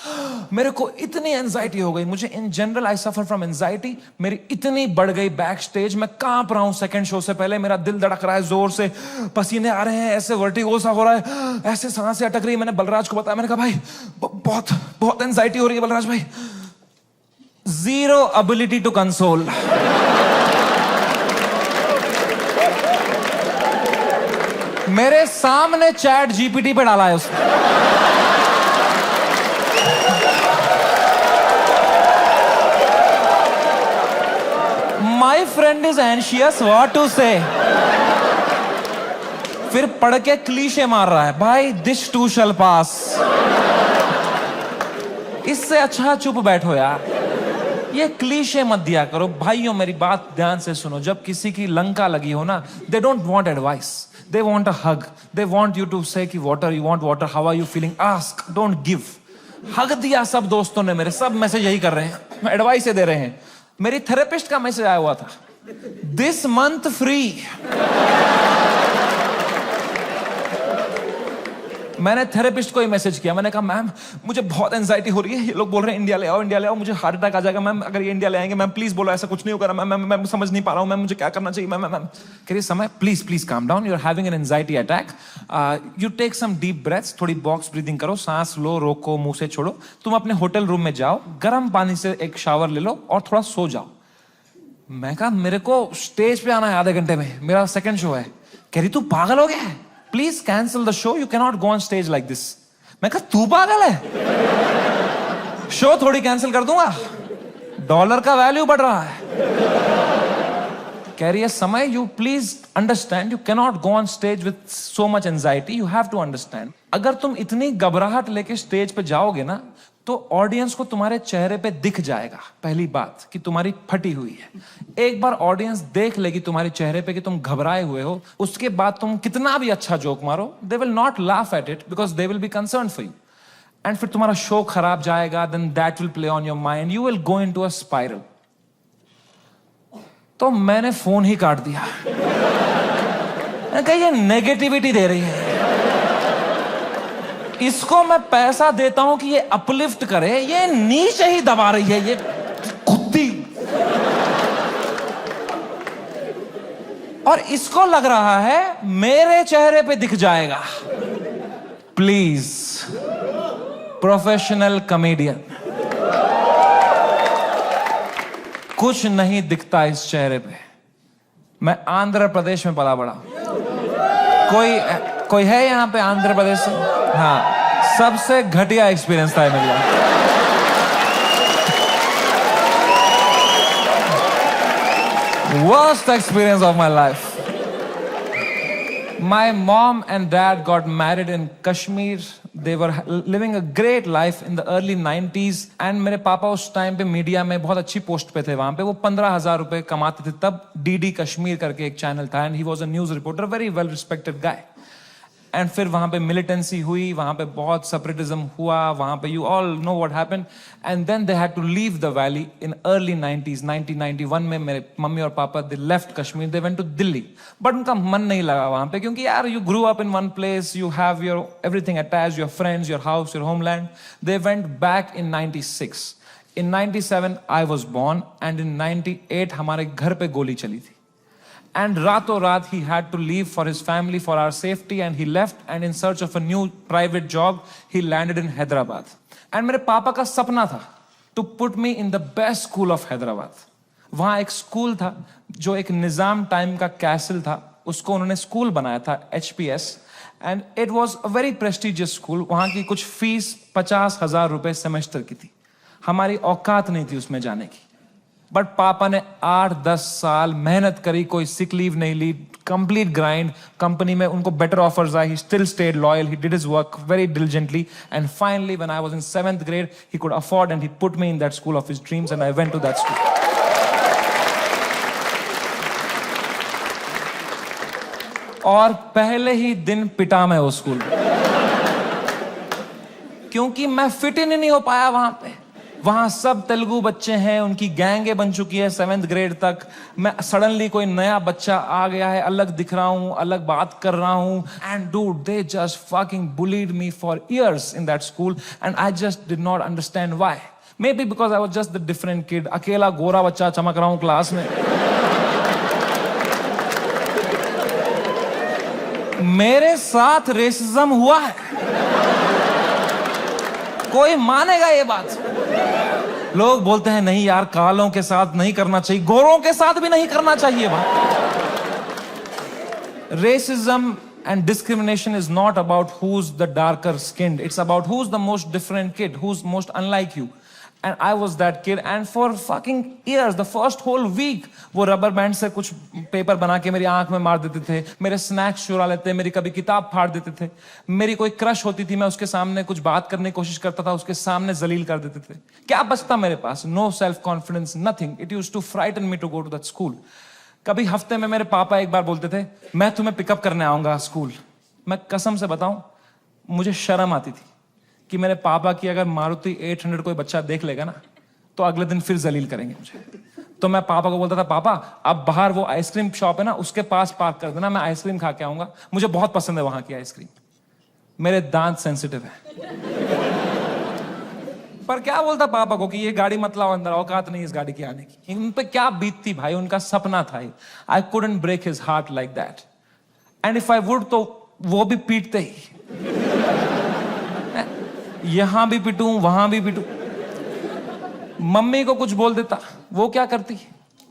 मेरे को इतनी एंजाइटी हो गई। मुझे in general I suffer from anxiety. मेरी इतनी बढ़ गई बैक स्टेज, मैं कांप रहा हूं सेकंड शो से पहले, मेरा दिल धड़क रहा है जोर से, पसीने आ रहे हैं, ऐसे वर्टिगो सा हो रहा है, ऐसे सांसें अटक रही है। मैंने बलराज को बताया, मैंने कहा भाई बहुत बहुत एंजाइटी हो रही है बलराज भाई। Zero ability to console. मेरे सामने चैट जीपीटी पे डाला है उसने। My friend is anxious, what to say? फिर पढ़ के क्लीशे मार रहा है, भाई this too shall pass. इससे अच्छा चुप बैठो यार, ये क्लीशे मत दिया करो। भाइयों मेरी बात ध्यान से सुनो, जब किसी की लंका लगी हो ना, they don't want advice, they want a hug, they want you to say कि water, you want water, how are you feeling, ask, don't give. Hug दिया सब दोस्तों ने मेरे, सब मैसेज यही कर रहे हैं, एडवाइस दे रहे हैं। मेरी थेरेपिस्ट का मैसेज आया हुआ था, दिस मंथ फ्री। मैंने थेरेपिस्ट को ही मैसेज किया, मैंने कहा मैम मुझे बहुत एंजाइटी हो रही है, ये लोग बोल रहे हैं इंडिया ले आओ, इंडिया ले आओ, मुझे हार्ट अटैक आ जाएगा मैम अगर ये इंडिया ले आएंगे। मैम प्लीज बोलो ऐसा कुछ नहीं होगा मैम, मैं समझ नहीं पा रहा हूँ मैम, मुझे क्या करना चाहिए मैम? मैम कह रही Samay please please calm down, you are having an anxiety attack, you take some deep breaths, थोड़ी बॉक्स ब्रीदिंग करो, सांस लो, रोको, मुंह से छोड़ो, तुम अपने होटल रूम में जाओ, गर्म पानी से एक शावर ले लो और थोड़ा सो जाओ। मैं कहा मेरे को स्टेज पे आना है आधे घंटे में, मेरा सेकंड शो है। कह रही तू पागल हो गया है, please cancel the show, you can not go on stage like this. मैं कहा तू पागल है, शो थोड़ी कैंसिल कर दूंगा, डॉलर का वैल्यू बढ़ रहा है। कह रही है Samay you please understand, you can not go on stage with so much anxiety, you have to understand. अगर तुम इतनी घबराहट लेके स्टेज पे जाओगे ना, तो ऑडियंस को तुम्हारे चेहरे पे दिख जाएगा पहली बात कि तुम्हारी फटी हुई है। एक बार ऑडियंस देख लेगी तुम्हारे चेहरे पे कि तुम घबराए हुए हो, उसके बाद तुम कितना भी अच्छा जोक मारो, they will not laugh at it because they will be concern for you, and फिर तुम्हारा शो खराब जाएगा, then that will play on your mind, you will go into a spiral. तो मैंने फोन ही काट दिया। मैंने कहा ये नेगेटिविटी दे रही है, इसको मैं पैसा देता हूं कि ये अपलिफ्ट करे, ये नीचे ही दबा रही है, ये कुत्ती। और इसको लग रहा है मेरे चेहरे पे दिख जाएगा। प्लीज प्रोफेशनल कॉमेडियन, कुछ नहीं दिखता इस चेहरे पे। मैं आंध्र प्रदेश में पला बड़ा, कोई है यहां पे आंध्र प्रदेश से? हाँ, सबसे घटिया एक्सपीरियंस था मेरे लिए। Worst experience of my life. My mom and dad got married in Kashmir. They were living a great life in the early 90s. And मेरे पापा उस टाइम पे मीडिया में बहुत अच्छी पोस्ट पे थे वहां पे। वो 15,000 रुपए कमाते थे तब। DD कश्मीर करके एक चैनल था and he was a news reporter, very well respected guy. And फिर वहां पे मिलिटेंसी हुई, वहां पे बहुत सेपरेटिज्म हुआ, वहां पे you all know what happened, and then they had to leave the valley in early 90s। 1991 में मेरे मम्मी और papa they left Kashmir, they went to Delhi, but उनका मन नहीं लगा वहां पे, क्योंकि यार you grew up in one place, you have your everything attached, your friends, your house, your homeland. They went back in 96। In 97 I was born and in 98 हमारे घर पे गोली चली थी। And रातों रात he had to leave for his family, for our safety, and he left and in search of a new private job, he landed in Hyderabad. And मेरे पापा का सपना था to put me in the best school of Hyderabad. वहाँ एक स्कूल था जो एक निजाम टाइम का कैसल था, उसको उन्होंने स्कूल बनाया था, HPS, and it was a very prestigious school. वहाँ की कुछ फीस 50,000 रुपए सेमेस्टर की थी, हमारी औकात नहीं थी उसमें जाने की। बट पापा ने 8-10 साल मेहनत करी, कोई सिक लीव नहीं ली, कंप्लीट ग्राइंड. कंपनी में उनको बेटर ऑफर्स आई. He still stayed loyal. He did his work very diligently, and finally when I was in 7th grade he could afford and he put me in that school of his dreams and I went to that school. और पहले ही दिन पिटा मैं उस स्कूल में, क्योंकि मैं फिट इन नहीं हो पाया वहां पे. वहां सब तेलुगु बच्चे हैं, उनकी गैंगे बन चुकी है 7th ग्रेड तक. मैं सडनली कोई नया बच्चा आ गया है, अलग दिख रहा हूं, अलग बात कर रहा हूं. And dude, they just fucking bullied me for years in that school and I just did not understand why. May be because I was just the different kid. अकेला गोरा बच्चा चमक रहा हूं क्लास में. मेरे साथ रेसिज्म हुआ है, कोई मानेगा ये बात? लोग बोलते हैं नहीं यार, कालों के साथ नहीं करना चाहिए, गोरों के साथ भी नहीं करना चाहिए. Racism and discrimination is not about who's the darker skinned. It's about who's the most different kid, who's most unlike you. And I was that kid. And for fucking years, the first whole week, वो रबर बैंड से कुछ पेपर बना के मेरी आंख में मार देते थे, मेरे स्नैक्स चुरा लेते, मेरी कभी किताब फाड़ देते थे. मेरी कोई क्रश होती थी, मैं उसके सामने कुछ बात करने की कोशिश करता था, उसके सामने जलील कर देते थे. क्या बचता मेरे पास? No self confidence, nothing. It used to frighten me to go to that school. कभी हफ्ते में मेरे पापा एक बार बोलते थे, मैं तुम्हें पिकअप करने आऊंगा स्कूल. मैं कसम से बताऊं, मुझे शर्म आती थी कि मेरे पापा की अगर मारुति 800 कोई बच्चा देख लेगा ना, तो अगले दिन फिर जलील करेंगे मुझे. तो मैं पापा को बोलता था, पापा अब बाहर वो आइसक्रीम शॉप है ना, उसके पास पार्क कर देना, मैं आइसक्रीम खा के आऊंगा, मुझे बहुत पसंद है वहां की आइसक्रीम. मेरे दांत सेंसिटिव है. पर क्या बोलता पापा को कि ये गाड़ी मत लाओ अंदर, औकात नहीं इस गाड़ी की आने की. उन पे क्या बीतती भाई, उनका सपना था. I couldn't break his heart like that. And if I would, तो वो भी पीटते ही. यहां भी पिटूं, वहां भी पिटूं. मम्मी को कुछ बोल देता, वो क्या करती,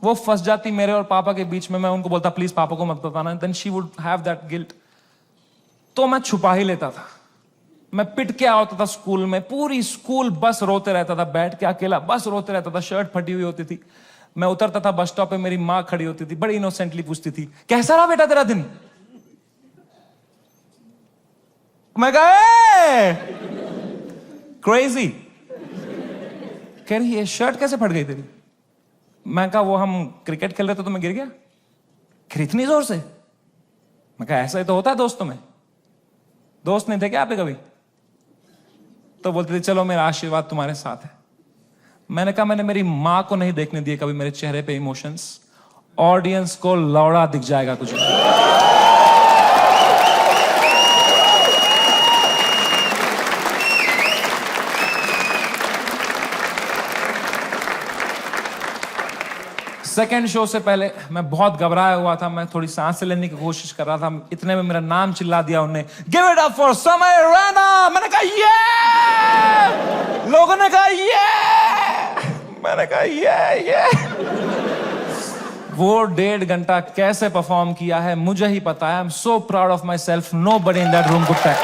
वो फंस जाती मेरे और पापा के बीच में. मैं उनको बोलता प्लीज पापा को मत बताना. Then she would have that guilt. तो मैं छुपा ही लेता था. मैं पिट के आता था स्कूल में. पूरी स्कूल बस रोते रहता था, बैठ के अकेला बस रोते रहता था. शर्ट फटी हुई होती थी. मैं उतरता था बस स्टॉप पे, मेरी माँ खड़ी होती थी, बड़ी इनोसेंटली पूछती थी, कैसा रहा बेटा तेरा दिन? मैं कहा क्रेजी. कह रही ये शर्ट कैसे फट गई तेरी? मैं कहा वो हम क्रिकेट खेल रहे थे तो मैं गिर गया. फिर इतनी जोर से? मैं कहा ऐसा ही तो होता है दोस्तों में. दोस्त नहीं थे क्या आप कभी? तो बोलते थे चलो मेरा आशीर्वाद तुम्हारे साथ है. मैंने कहा मैंने मेरी मां को नहीं देखने दिए कभी मेरे चेहरे पे इमोशंस. ऑडियंस को लौड़ा दिख जाएगा कुछ. सेकेंड शो से पहले मैं बहुत घबराया हुआ था. मैं थोड़ी सांस लेने की कोशिश कर रहा था. इतने में मेरा नाम चिल्ला दिया उन्होंने, गिव इट अप फॉर समय रैना. मैंने कहा ये. लोगों ने कहा ये. मैंने कहा ये. वो 1.5 घंटा कैसे परफॉर्म किया है मुझे ही पता है. I am so proud of myself. Nobody in that room could tell.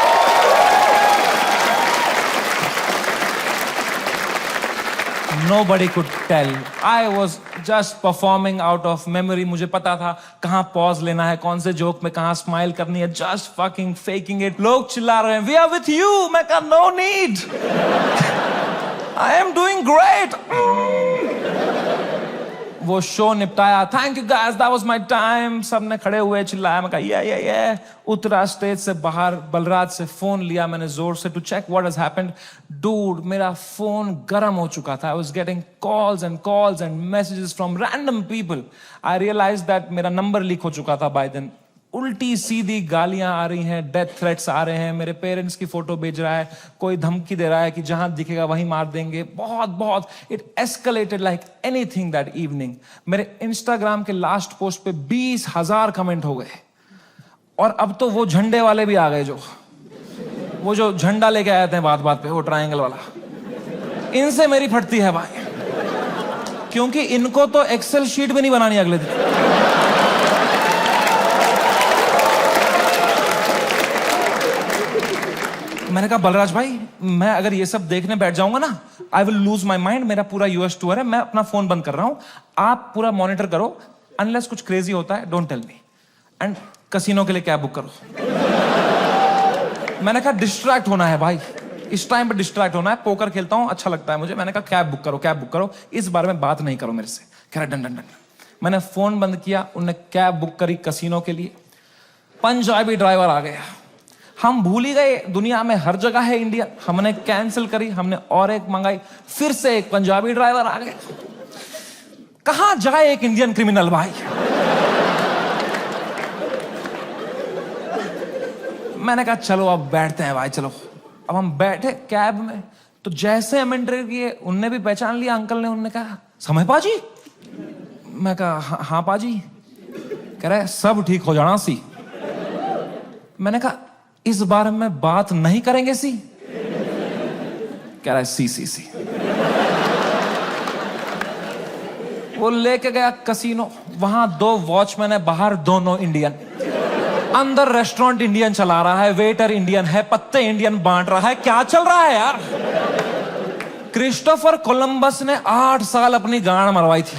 Nobody could tell. I was just performing out of memory. मुझे पता था कहाँ पॉज लेना है, कौन से जोक में कहाँ स्माइल करनी है. Just fucking faking it. लोग चिल्ला रहे हैं, We are with you. मैं कहा no need. I am doing great. वो शो निपटाया. Thank you guys, that was my time. सबने खड़े हुए चिल्लाया. मैं कहा ये. उतरा स्टेज से बाहर, बलराज से फोन लिया मैंने जोर से to check what has happened. Dude, मेरा फोन गर्म हो चुका था. I was getting calls and messages from random people. I realize that मेरा नंबर लीक हो चुका था बाय देन. उल्टी सीधी गालियां आ रही हैं, डेथ थ्रेट्स आ रहे हैं. मेरे पेरेंट्स की फोटो भेज रहा है, कोई धमकी दे रहा है कि जहां दिखेगा वहीं मार देंगे. बहुत it escalated like anything that evening. मेरे इंस्टाग्राम के लास्ट पोस्ट पे 20,000 कमेंट हो गए. और अब तो वो झंडे वाले भी आ गए, वो जो झंडा लेके आए थे बात पे, वो ट्रायंगल वाला. इनसे मेरी फटती है भाई, क्योंकि इनको तो एक्सेल शीट भी नहीं बनानी अगले दिन. मैंने कहा बलराज भाई मैं अगर ये सब देखने बैठ जाऊंगा ना, I will lose my mind. मेरा पूरा यूएस टूर है, मैं अपना फोन बंद कर रहा हूं, आप पूरा मॉनिटर करो। अनलेस कुछ क्रेजी होता है, don't tell me. And casino के लिए कैब बुक करो। मैंने कहा डिस्ट्रैक्ट होना है भाई, इस टाइम पे डिस्ट्रैक्ट होना है। पोकर खेलता हूं, अच्छा लगता है मुझे। मैंने कहा कैब बुक करो, कैब बुक करो, इस बारे में बात नहीं करो मेरे से। कह रहा डन डन डन। मैंने फोन बंद किया, उनने कैब बुक करी कसिनो के लिए। पंजाबी ड्राइवर आ गया। हम भूल ही गए दुनिया में हर जगह है इंडियन। हमने कैंसिल करी, हमने और एक मंगाई, फिर से एक पंजाबी ड्राइवर आ गया। कहां जाए एक इंडियन क्रिमिनल भाई। मैंने कहा चलो अब बैठते हैं भाई, चलो। अब हम बैठे कैब में, तो जैसे हम एंटर किए उनने भी पहचान लिया अंकल ने। उनने कहा समय पाजी। मैं कहा हाँ पाजी। कह रहे सब ठीक हो जाना सी। मैंने कहा इस बारे में बात नहीं करेंगे सी। कह रहा है सी। वो लेके गया कसिनो। वहां 2 वॉचमैन है, बाहर दोनों इंडियन। अंदर रेस्टोरेंट इंडियन चला रहा है, वेटर इंडियन है, पत्ते इंडियन बांट रहा है। क्या चल रहा है यार। क्रिस्टोफर कोलंबस ने 8 साल अपनी गांड मरवाई थी।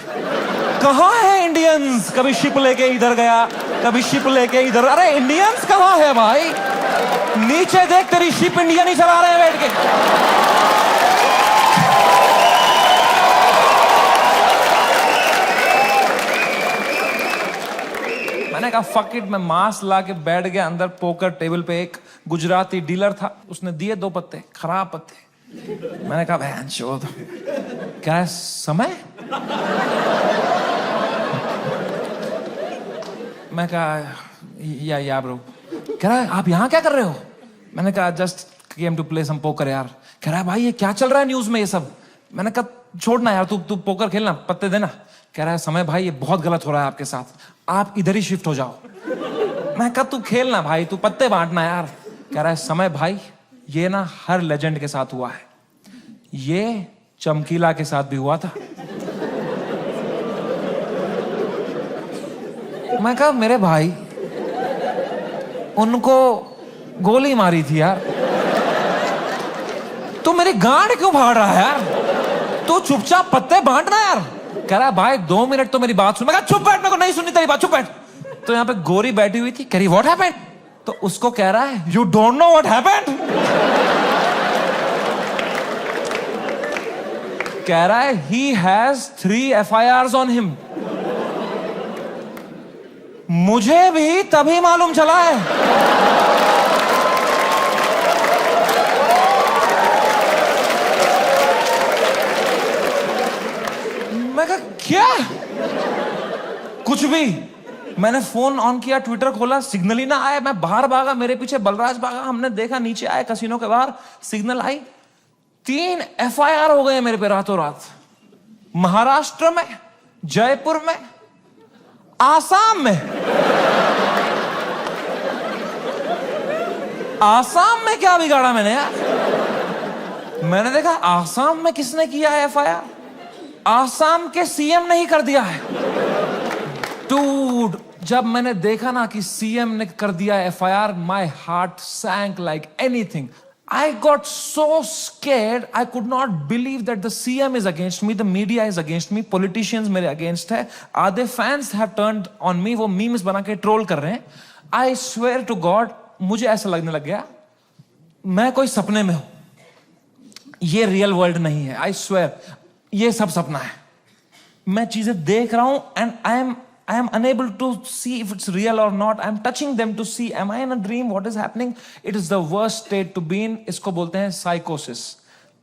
कहां है इंडियंस। कभी शिप लेके इधर गया, कभी शिप लेके इधर। अरे इंडियंस कहां है भाई। नीचे देख, तेरी शिप इंडियन ही चला रहे हैं बैठ के। मैंने कहा फक इट। मैं मास्क ला के बैठ गया अंदर। पोकर टेबल पे एक गुजराती डीलर था, उसने दिए 2 पत्ते, खराब पत्ते। मैंने कहा बहन चोद। क्या समय। मैं कहा या ब्रो। कह रहा है आप यहां क्या कर रहे हो। मैंने कहा just came to play some poker यार। कह रहा है भाई ये क्या चल रहा है न्यूज में ये सब। मैंने कहा छोड़ना यार, तू पोकर खेलना, पत्ते देना। कह रहा है समय भाई ये बहुत गलत हो रहा है आपके साथ, आप इधर ही शिफ्ट हो जाओ। मैं कहा तू खेलना भाई, तू पत्ते बांटना यार। कह रहा है समय भाई ये ना हर लेजेंड के साथ हुआ है, ये चमकीला के साथ भी हुआ था। मैं कहा मेरे भाई उनको गोली मारी थी यार, तू मेरी गांड क्यों फाड़ रहा है यार। तू चुपचाप पत्ते बांटना यार। कह रहा है भाई 2 मिनट तो मेरी बात सुन। मैं कहा चुप बैठ, मेरे को नहीं सुननी तेरी बात, चुप बैठ। तो यहाँ पे गोरी बैठी हुई थी, कह रही व्हाट हैपेंड। तो उसको कह रहा है you don't know what happened. कह रहा है he has 3 FIRs on him. मुझे भी तभी मालूम चला है। मैं कहा क्या। कुछ भी। मैंने फोन ऑन किया, ट्विटर खोला, सिग्नल ही ना आया। मैं बाहर भागा, मेरे पीछे बलराज भागा। हमने देखा नीचे आए कसिनो के बाहर, सिग्नल आई। 3 FIR हो गए मेरे पे रातों रात। महाराष्ट्र में, जयपुर में, आसाम में। आसाम में क्या बिगाड़ा मैंने यार। मैंने देखा आसाम में किसने किया है FIR। आसाम के CM ने ही कर दिया है। डूड, जब मैंने देखा ना कि CM ने कर दिया FIR, my heart sank like anything. I got so scared, I could not believe that the CM is against me, the media is against me, politicians मेरे against है, आधे fans have turned on me, वो memes बना के troll कर रहे हैं। I swear to God, मुझे ऐसा लगने लग गया मैं कोई सपने में हूं, ये रियल वर्ल्ड नहीं है। I swear, ये सब सपना है। मैं चीजें देख रहा हूं and I am unable to see if it's real or not. I am touching them to see, am I in a dream? What is happening? It is the worst state to be in. इसको बोलते हैं psychosis.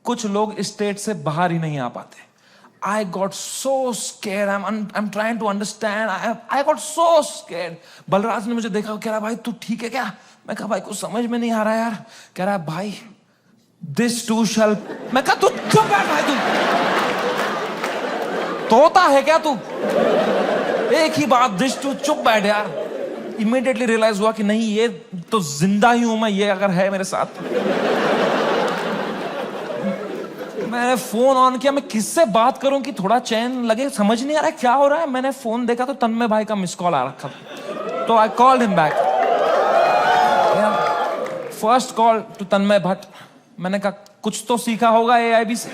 कुछ लोग इस state से बाहर ही नहीं आ पाते। I got so scared. I'm trying to understand. I got so scared. Balraj ने मुझे देखा, कह रहा भाई तू ठीक है क्या। मैं कहा भाई कुछ समझ में नहीं आ रहा यार। कह रहा भाई this too shall। मैं कहा तू चुप बैठ भाई, तू तोता है क्या तू। एक ही बात, दिस टू, चुप बैठ यार। इमीडिएटली रियलाइज हुआ कि नहीं ये तो जिंदा ही हूं मैं, ये अगर है मेरे साथ। मैंने फोन ऑन किया, मैं किससे बात करूं कि थोड़ा चैन लगे, समझ नहीं आ रहा है क्या हो रहा है। मैंने फोन देखा तो तन्मय भाई का मिस कॉल आ रखा था, तो I called him back. First call to Tanmay Bhatt. मैंने कहा कुछ तो सीखा होगा AIB से।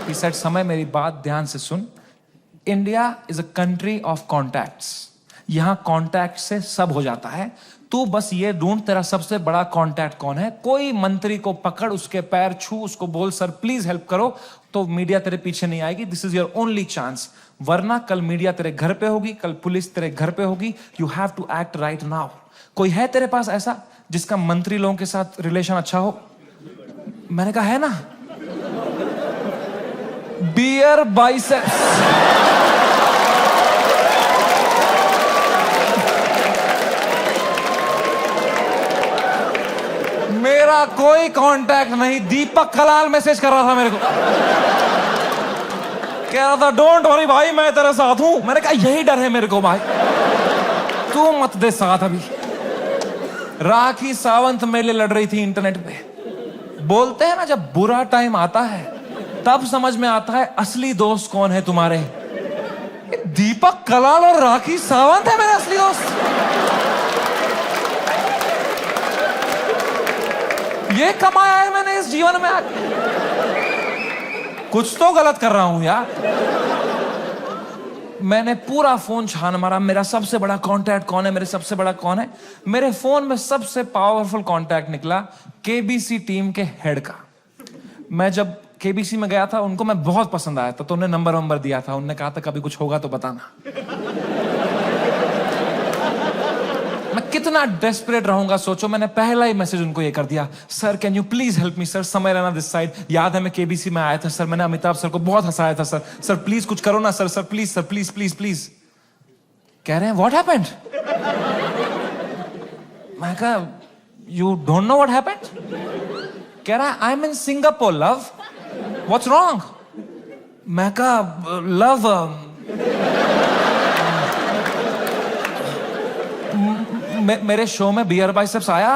He said, समय मेरी बात ध्यान से सुन। India is a country of contacts. यहां कॉन्टैक्ट से सब हो जाता है। तू बस ये ढूंढ तेरा सबसे बड़ा कॉन्टैक्ट कौन है। कोई मंत्री को पकड़, उसके पैर छू, उसको बोल सर प्लीज हेल्प करो, तो मीडिया तेरे पीछे नहीं आएगी। This is your only chance. वरना कल मीडिया तेरे घर पे होगी, कल पुलिस तेरे घर पे होगी। You have to act right now. कोई है तेरे पास ऐसा जिसका मंत्री लोगों के साथ रिलेशन अच्छा हो? मैंने कहा है ना, बियर बाइसेप्स। मेरा कोई कांटेक्ट नहीं। दीपक कलाल मैसेज कर रहा था मेरे को, कह रहा था डोंट वरी भाई मैं तेरे साथ हूं। मैंने कहा यही डर है मेरे को भाई, तू मत दे साथ। अभी राखी सावंत मेरे लिए लड़ रही थी इंटरनेट पे। बोलते हैं ना जब बुरा टाइम आता है तब समझ में आता है असली दोस्त कौन है तुम्हारे। दीपक कलाल और राखी सावंत है मेरे असली दोस्त। ये कमाया है मैंने इस जीवन में। कुछ तो गलत कर रहा हूं यार। मैंने पूरा फोन छान मारा, मेरा सबसे बड़ा कांटेक्ट कौन है, मेरे सबसे बड़ा कौन है। मेरे फोन में सबसे पावरफुल कांटेक्ट निकला KBC टीम के हेड का। मैं जब KBC में गया था, उनको मैं बहुत पसंद आया था, तो उन्हें नंबर दिया था। उन्होंने कहा था कभी कुछ होगा तो बताना। मैं कितना डेस्परेट रहूंगा सोचो। मैंने पहला ही मैसेज उनको ये कर दिया, sir can you please help me sir, समय रहना दिस साइड। याद है मैं KBC में आया था सर, मैंने अमिताभ सर को बहुत हंसाया था सर। सर प्लीज कुछ करो ना sir, sir please sir, please please please. कह रहे हैं व्हाट हैपेंड? मैं कहा you don't know what happened? कह रहा है I M in Singapore love, what's wrong? मैं कहा लव मेरे शो में बियर बाइसेप्स आया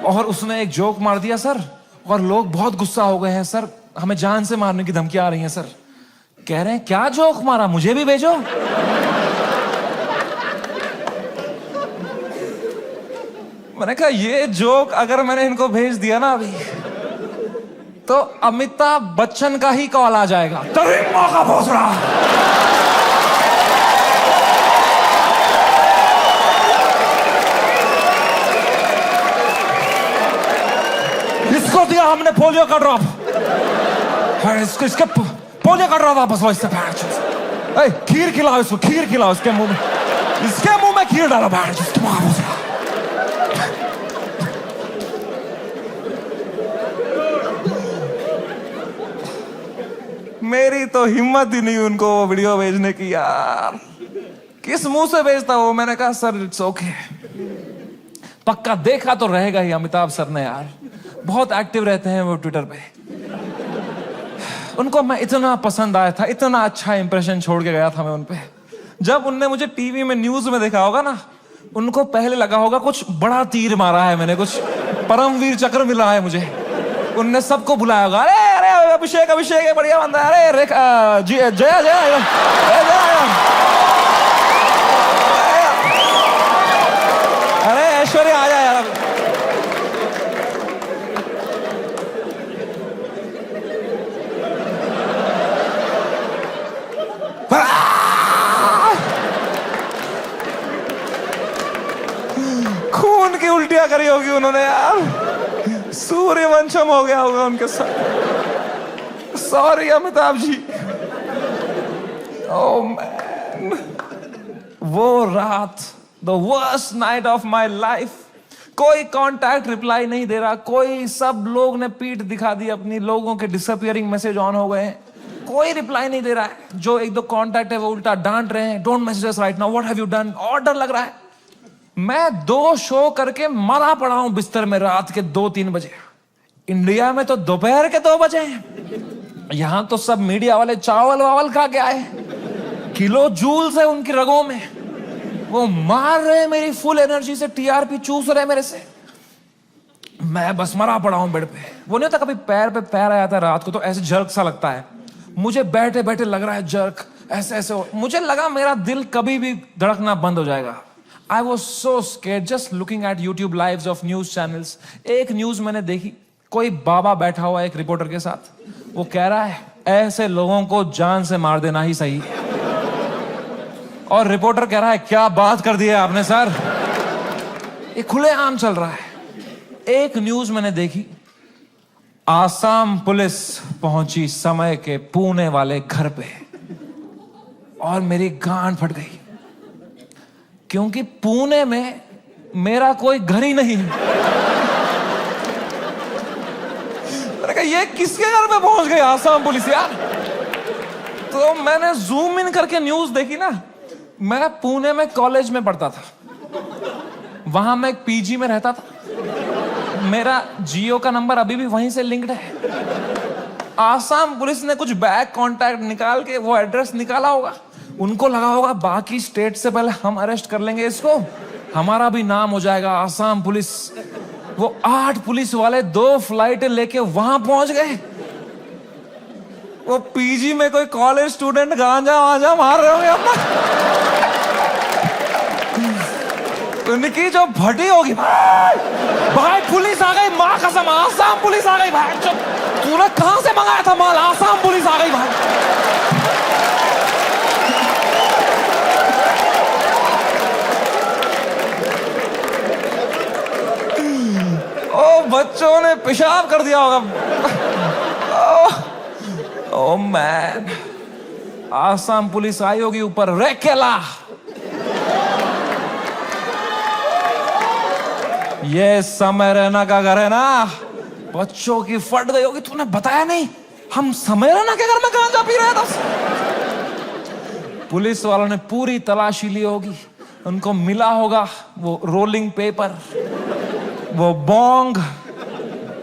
और उसने एक जोक मार दिया सर, और लोग बहुत गुस्सा हो गए हैं सर, हमें जान से मारने की धमकियां आ रही हैं सर। कह रहे हैं क्या जोक मारा, मुझे भी भेजो। मैंने कहा ये जोक अगर मैंने इनको भेज दिया ना अभी, तो अमिताभ बच्चन का ही कॉल आ जाएगा। तरीमा का भोसड़ा। इसको दिया हमने पोलियो का ड्रॉप, इसके पोलियो का ड्रॉप वापस लो इससे। खीर खिलाओ इसको, खीर खिलाओ इसके मुंह में, इसके मुंह में खीर डालो। मेरी तो हिम्मत ही नहीं उनको वो वीडियो भेजने की यार। किस मुंह से भेजता वो? मैंने कहा सर इट्स ओके। पक्का देखा तो रहेगा ही अमिताभ सर ने यार, बहुत एक्टिव रहते हैं वो ट्विटर पे। उनको मैं इतना पसंद आया था, इतना अच्छा इंप्रेशन छोड़ के गया था मैं उन पे। जब उनने मुझे टीवी में न्यूज में देखा होगा ना, उनको पहले लगा होगा कुछ बड़ा तीर मारा है मैंने, कुछ परमवीर चक्र मिला है मुझे। उनने सबको बुलाया होगा, अरे अरे अभिषेक अभिषेक है बढ़िया बंदा, अरे जया जया अरे ऐश्वर्या आ जाए यार। खून की उल्टियां करी होगी उन्होंने यार, सूर्यवंशम हो गया होगा उनके साथ। Sorry Amitabh ji. Oh man, वो रात, the worst night of my life. कोई कांटेक्ट रिप्लाई नहीं दे रहा, कोई, सब लोग ने पीठ दिखा दी अपनी, लोगों के डिसअपियरिंग मैसेज ऑन हो गए हैं, कोई रिप्लाई नहीं दे रहा है। जो एक दो कांटेक्ट है वो उल्टा डांट रहे हैं, don't message us right now, what have you done. और डर लग रहा है। मैं 2 शो करके मरा पड़ा हूं बिस्तर में रात के 2-3 बजे। इंडिया में तो दोपहर के 2 बजे हैं। यहां तो सब मीडिया वाले चावल वावल खा के आए, किलो जूल्स है उनकी रगों में, वो मार रहे मेरी फुल एनर्जी से, TRP चूस रहे मेरे से। मैं बस मरा पड़ा हूं बेड पे। वो नहीं होता कभी पैर पे पैर आया था रात को तो ऐसे जर्क सा लगता है, मुझे बैठे बैठे लग रहा है जर्क, ऐसे ऐसे। मुझे लगा मेरा दिल कभी भी धड़कना बंद हो जाएगा। I was so scared just looking at YouTube lives of news channels. एक न्यूज मैंने देखी, कोई बाबा बैठा हुआ एक रिपोर्टर के साथ, वो कह रहा है ऐसे लोगों को जान से मार देना ही सही। और रिपोर्टर कह रहा है क्या बात कर दी है आपने सर, ये खुलेआम चल रहा है। एक न्यूज मैंने देखी, आसाम पुलिस पहुंची समय के पुणे वाले घर पे, और मेरी गांड फट गई, क्योंकि पुणे में मेरा कोई घर ही नहीं। मैंने कहा ये किसके घर पे पहुंच गई आसाम पुलिस यार। तो मैंने जूम इन करके न्यूज देखी ना। मैं पुणे में कॉलेज में पढ़ता था, वहां मैं एक पीजी में रहता था, मेरा जियो का नंबर अभी भी वहीं से लिंक्ड है। आसाम पुलिस ने कुछ बैक कांटेक्ट निकाल के वो एड्रेस निकाला होगा, उनको लगा होगा बाकी स्टेट से पहले हम अरेस्ट कर लेंगे इसको, हमारा भी नाम हो जाएगा आसाम पुलिस। वो 8 पुलिस वाले 2 फ्लाइट लेके वहां पहुंच गए। वो पीजी में कोई कॉलेज स्टूडेंट गांजा वांजा मार रहे होंगे अपना, उनकी जो भटी होगी, भाई पुलिस आ गई, माँ कसम आसाम पुलिस आ गई भाई। तूने कहां से मंगाया था माल, आसाम पुलिस आ गई भाई। ओ बच्चों ने पेशाब कर दिया होगा। ओ मैन, आसाम पुलिस आई होगी ऊपर, रेकेला ये समय रैना का घर है ना, बच्चों की फट गई होगी। तूने बताया नहीं, हम समय रैना के घर में गांजा पी रहे थे। पुलिस वालों ने पूरी तलाशी ली होगी, उनको मिला होगा वो रोलिंग पेपर, वो बोंग,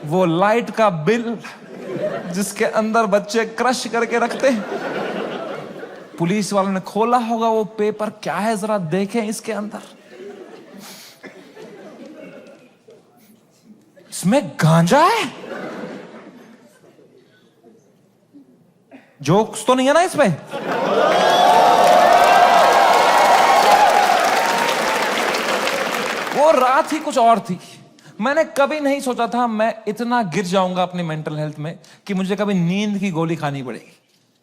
वो लाइट का बिल जिसके अंदर बच्चे क्रश करके रखते। पुलिस वालों ने खोला होगा वो पेपर, क्या है जरा देखें इसके अंदर। इसमें गांजा है, जोक्स तो नहीं है ना इसमें। वो रात ही कुछ और थी। मैंने कभी नहीं सोचा था मैं इतना गिर जाऊंगा अपनी मेंटल हेल्थ में कि मुझे कभी नींद की गोली खानी पड़ेगी।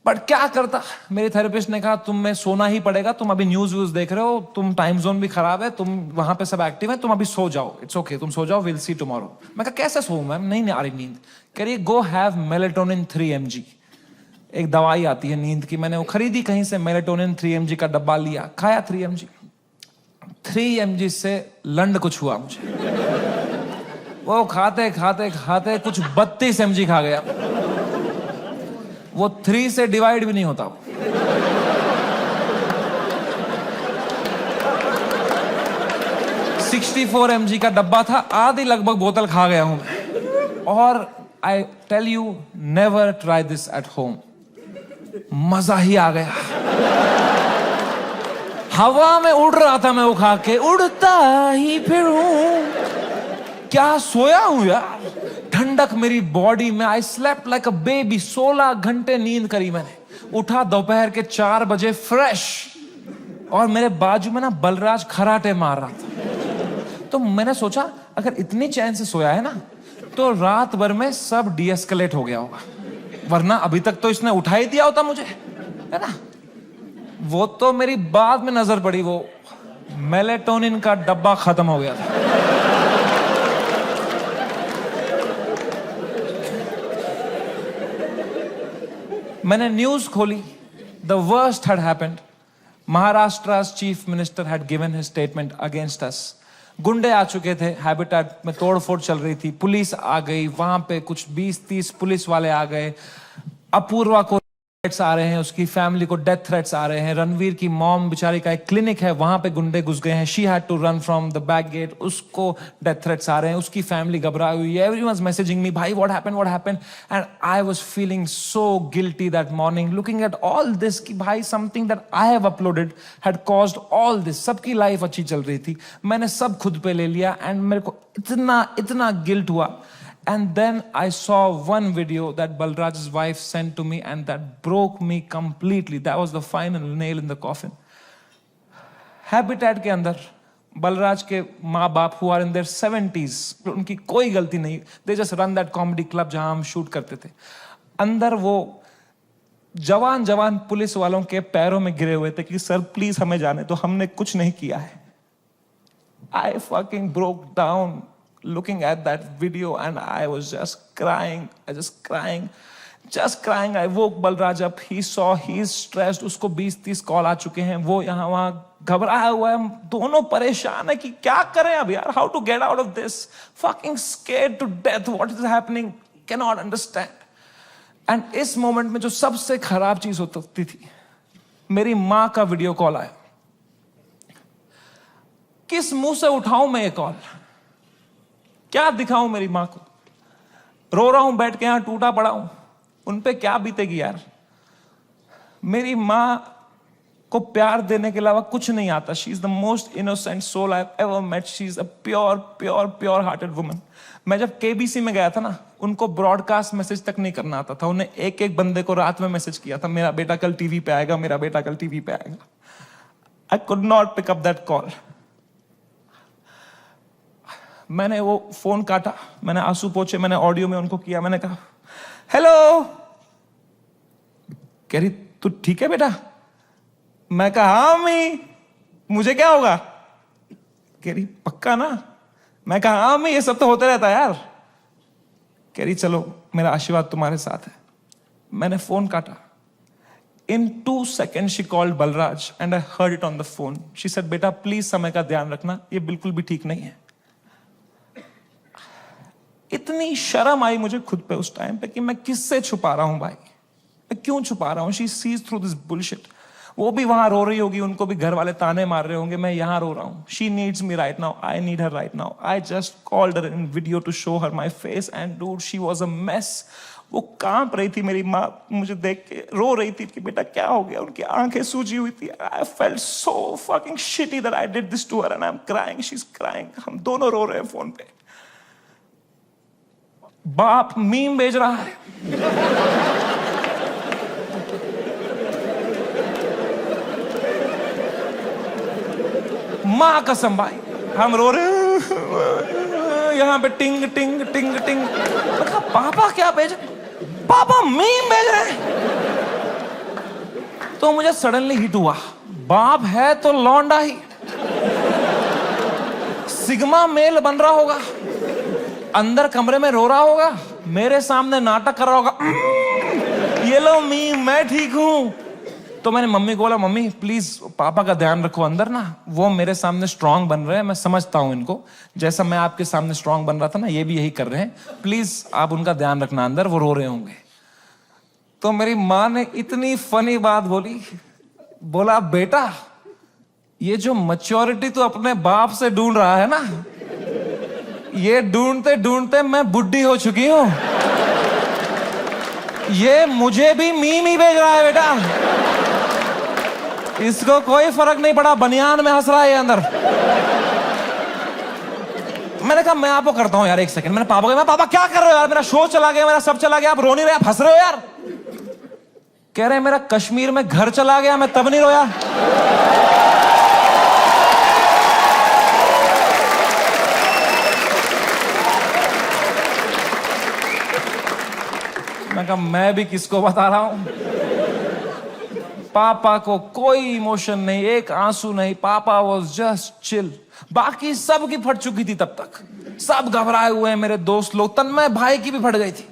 बट क्या करता, मेरे थेरेपिस्ट ने कहा तुम में सोना ही पड़ेगा, तुम अभी न्यूज व्यूज देख रहे हो, तुम टाइम जोन भी खराब है, तुम वहां पे सब एक्टिव है, तुम अभी सो जाओ, इट्स ओके, तुम सो जाओ, विल सी टुमारो। मैं कहा कैसे सोऊं मैम, नहीं आ रही नींद। कह रही गो हैव मेलेटोनिन 3 mg, एक दवाई आती है नींद की, मैंने वो खरीदी कहीं से, मेलेटोनिन 3 mg का डब्बा लिया, खाया 3 mg। 3 mg से लंड कुछ हुआ मुझे, वो खाते खाते खाते कुछ 32 mg खा गया। वो 3 से डिवाइड भी नहीं होता। 64 mg का डब्बा था, आधी लगभग बोतल खा गया हूं मैं। और I tell you, never try this at home. मजा ही आ गया, हवा में उड़ रहा था मैं वो खा के, उड़ता ही फिरूं। क्या सोया हूं यार, ठंडक मेरी बॉडी में। I slept like a baby, 16 घंटे नींद करी मैंने। उठा दोपहर के 4 बजे फ्रेश, और मेरे बाजू में ना बलराज खराटे मार रहा था। तो मैंने सोचा अगर इतनी चैन से सोया है ना, तो रात भर में सब डीएस्केलेट हो गया होगा, वरना अभी तक तो इसने उठा ही दिया होता मुझे, है ना। वो तो मेरी बाद में नजर पड़ी, वो मेलेटोनिन का डब्बा खत्म हो गया था। मैंने न्यूज खोली, the worst had happened. Maharashtra's chief minister had given his statement against us. गुंडे आ चुके थे, हैबिटेट में तोड़फोड़ चल रही थी, पुलिस आ गई, वहां पे कुछ 20-30 पुलिस वाले आ गए। अपूर्वा को थ्रेट्स आ रहे हैं, उसकी फैमिली को डेथ थ्रेट्स आ रहे हैं। रणवीर की मॉम बेचारी का एक क्लिनिक है, वहां पे गुंडे घुस गए हैं, she had to run from the back gate, उसको डेथ थ्रेट्स आ रहे हैं, उसकी फैमिली घबराई हुई है। एवरीवन's मैसेजिंग मी, भाई what happened, and I was feeling so guilty that morning, looking at all this कि भाई something that I have uploaded had caused all this. सबकी लाइफ अच्छी चल रही थी, मैंने सब खुद पे ले लिया, एंड मेरे को इतना गिल्ट हुआ। And then I saw one video that Balraj's wife sent to me, and that broke me completely. That was the final nail in the coffin. Habitat के अंदर बलराज के माँ बाप who are in their 70s, उनकी कोई गलती नहीं, they just run that comedy club जहां हम शूट करते थे। अंदर वो जवान जवान पुलिस वालों के पैरों में गिरे हुए थे कि सर प्लीज हमें जाने दो, हमने कुछ नहीं किया है। I fucking broke down looking at that video and I was just crying. I woke Balraj up. He saw he's stressed. उसको 20-30 कॉल आ चुके हैं, वो यहाँ वहाँ घबराया हुआ है, हम दोनों परेशान है कि क्या करें अब यार, how to get out of this, fucking scared to death, what is happening, cannot understand. And इस मोमेंट में जो सबसे खराब चीज होती थी, मेरी माँ का वीडियो कॉल आया। किस मुंह से उठाऊं मैं ये कॉल, क्या दिखाऊं मेरी मां को, रो रहा हूं बैठ के यहां टूटा पड़ा हूं, उन पे क्या बीतेगी यार। मेरी मां को प्यार देने के अलावा कुछ नहीं आता। She is the most innocent soul I have ever met. She is a pure hearted woman. मैं जब केबीसी में गया था ना, उनको ब्रॉडकास्ट मैसेज तक नहीं करना आता था। उन्हें एक एक बंदे को रात में मैसेज किया था, मेरा बेटा कल टीवी पे आएगा, मेरा बेटा कल टीवी पे आएगा। I could not pick up that call. मैंने वो फोन काटा, मैंने आंसू पोंछे, मैंने ऑडियो में उनको किया, मैंने कहा हेलो। कह रही तू ठीक है बेटा? मैं कहा हाँ अम्मी, मुझे क्या होगा? कह रही पक्का ना? मैं कहा हाँ अम्मी, ये सब तो होता रहता है यार। कह रही चलो मेरा आशीर्वाद तुम्हारे साथ है। मैंने फोन काटा। In 2 seconds she called Balraj and I heard it on the phone. She said बेटा प्लीज समय का ध्यान रखना, ये बिल्कुल भी ठीक नहीं है। इतनी शर्म आई मुझे खुद पे उस टाइम पे कि मैं किससे छुपा रहा हूं भाई, मैं क्यों छुपा रहा हूं। She sees through this bullshit. वो भी वहां रो रही होगी, उनको भी घर वाले ताने मार रहे होंगे, मैं यहां रो रहा हूं। She needs me right now, I need her right now. I just called her in video to show her my face and dude she was a mess. वो कांप रही थी, मेरी माँ मुझे देख के रो रही थी कि बेटा क्या हो गया। उनकी आंखें सूजी हुई थी। I felt so fucking shitty that I did this to her and I am crying, she is crying. हम दोनों रो रहे हैं फोन पे। बाप मीम भेज रहा है, मां कसम भाई हम रो रहे हैं यहां पे टिंग टिंग टिंग टिंग। मतलब पापा क्या भेज, पापा मीम भेज रहे हैं। तो मुझे सडनली हिट हुआ, बाप है तो लौंडा ही, सिग्मा मेल बन रहा होगा, अंदर कमरे में रो रहा होगा, मेरे सामने नाटक कर रहा होगा, ये लो मीम मैं ठीक हूं। तो मैंने मम्मी को बोला मम्मी प्लीज पापा का ध्यान रखो अंदर ना, वो मेरे सामने स्ट्रांग बन रहे हैं, मैं समझता हूं इनको, जैसा मैं आपके सामने स्ट्रांग बन रहा था ना, ये भी यही कर रहे हैं, प्लीज आप उनका ध्यान रखना अंदर, वो रो रहे होंगे। तो मेरी माँ ने इतनी फनी बात बोली, बोला बेटा ये जो मैच्योरिटी तू अपने बाप से ढूंढ रहा है ना, ये ढूंढते ढूंढते मैं बुढ़ी हो चुकी हूं। ये मुझे भी मीम ही भेज रहा है बेटा, इसको कोई फर्क नहीं पड़ा, बनियान में हंस रहा है ये अंदर। मैंने कहा मैं आपको करता हूं यार, एक सेकंड। मैंने पापा को, मैं पापा क्या कर रहे हो यार, मेरा शो चला गया, मेरा सब चला गया, आप रो नहीं रहे, आप हंस रहे हो यार। कह रहे मेरा कश्मीर में घर चला गया, मैं तब नहीं रोया। मैं कहा मैं भी किसको बता रहा हूं। पापा को कोई इमोशन नहीं, एक आंसू नहीं, पापा वाज जस्ट चिल। बाकी सब की फट चुकी थी तब तक, सब घबराए हुए हैं मेरे दोस्त लोग, तन्मय भाई की भी फट गई थी।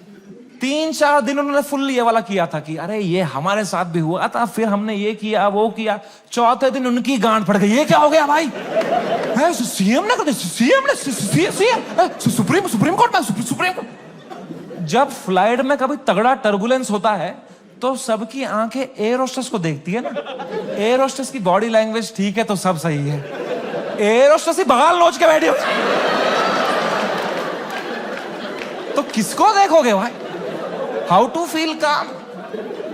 3-4 दिन उन्होंने फुल ये वाला किया था कि अरे ये हमारे साथ भी हुआ था, फिर हमने ये किया वो किया। चौथे दिन उनकी गांड फट गई, ये क्या हो गया भाई, सीएम ने सुप्रीम कोर्ट में। जब फ्लाइट में कभी तगड़ा टर्बुलेंस होता है तो सबकी आंखें एयर होस्टेस को देखती है ना, एयर होस्टेस की बॉडी लैंग्वेज ठीक है तो सब सही है, एयर होस्टेस ही बगाल नोच के बैठी हो तो किसको देखोगे भाई। हाउ टू फील काम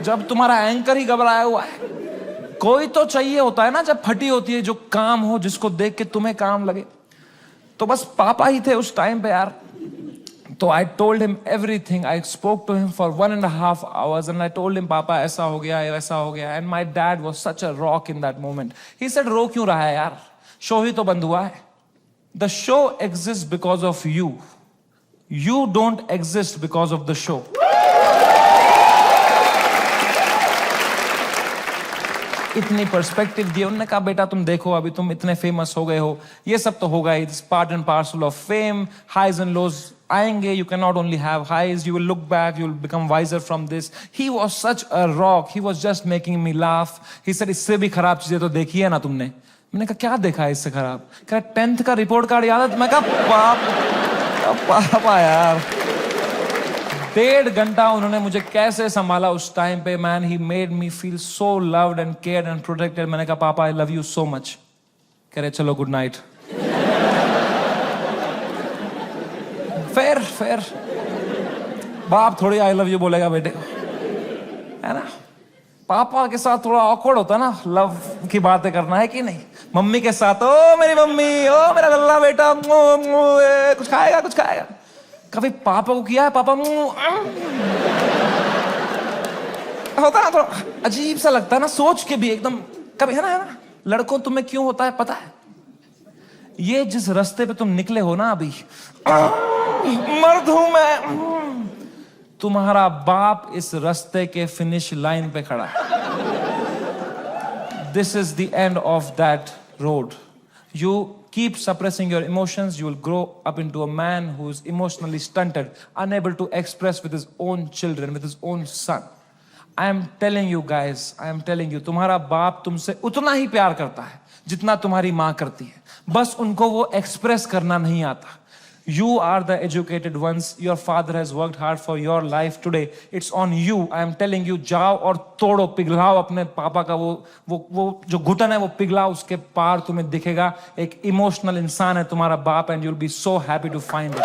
जब तुम्हारा एंकर ही घबराया हुआ है। कोई तो चाहिए होता है ना जब फटी होती है, जो काम हो, जिसको देख के तुम्हें काम लगे। तो बस पापा ही थे उस टाइम पे यार। तो I told him everything. I spoke to him for 1.5 hours and I told him पापा ऐसा हो गया, वैसा हो गया। And my dad was such a rock in that moment. He said रो क्यों रहा है यार, शो ही तो बंद हुआ है. The show exist because of you. You don't exist because of the show. इतनी पर्सपेक्टिव दी. उन्होंने कहा बेटा तुम देखो अभी तुम इतने फेमस हो गए हो, ये सब तो होगा, it's part and parcel of fame. Highs and lows आएंगे. You can not only have highs, you will look back, you will become wiser from this. He was such a rock, he was just making me laugh. He said इससे भी खराब चीजें तो देखी है ना तुमने. मैंने कहा क्या देखा है इससे खराब? कहा 10th का रिपोर्ट कार्ड याद है? मैं कहा पापा यार. 1.5 घंटा उन्होंने मुझे कैसे संभाला उस टाइम पे. Man, he made me feel so loved and cared and protected. मैंने कहा papa I love you so much. कह रहे चलो गुड नाइट. फेयर बाप थोड़ी आई लव यू बोलेगा बेटे को, है ना. पापा के साथ थोड़ा ऑकवर्ड होता है ना लव की बातें करना, है कि नहीं. मम्मी के साथ ओ मेरी मम्मी, ओ मेरा लल्ला बेटा, कुछ खाएगा कुछ खाएगा. कभी पापा को किया है? पापा होता ना, थोड़ा अजीब सा लगता है ना सोच के भी एकदम. कभी है ना लड़कों तुम्हें क्यों होता है पता है? ये जिस रास्ते पे तुम निकले हो ना अभी, मर्द हूं मैं, तुम्हारा बाप इस रास्ते के फिनिश लाइन पे खड़ा है. This is the end of that road. You keep suppressing your emotions, you will grow up into a man who is emotionally stunted, unable to express with his own children, with his own son. I am telling you guys, I am telling you, तुम्हारा बाप तुमसे उतना ही प्यार करता है जितना तुम्हारी माँ करती है. बस उनको वो एक्सप्रेस करना नहीं आता. You are the educated ones. Your father has worked hard for your life today. It's on you. I am telling you, जाओ और तोड़ो, पिघलाओ अपने पापा का वो जो घुटन है वो पिघलाओ. उसके पार तुम्हें दिखेगा एक इमोशनल इंसान है तुम्हारा बाप, and you'll be so happy to find it.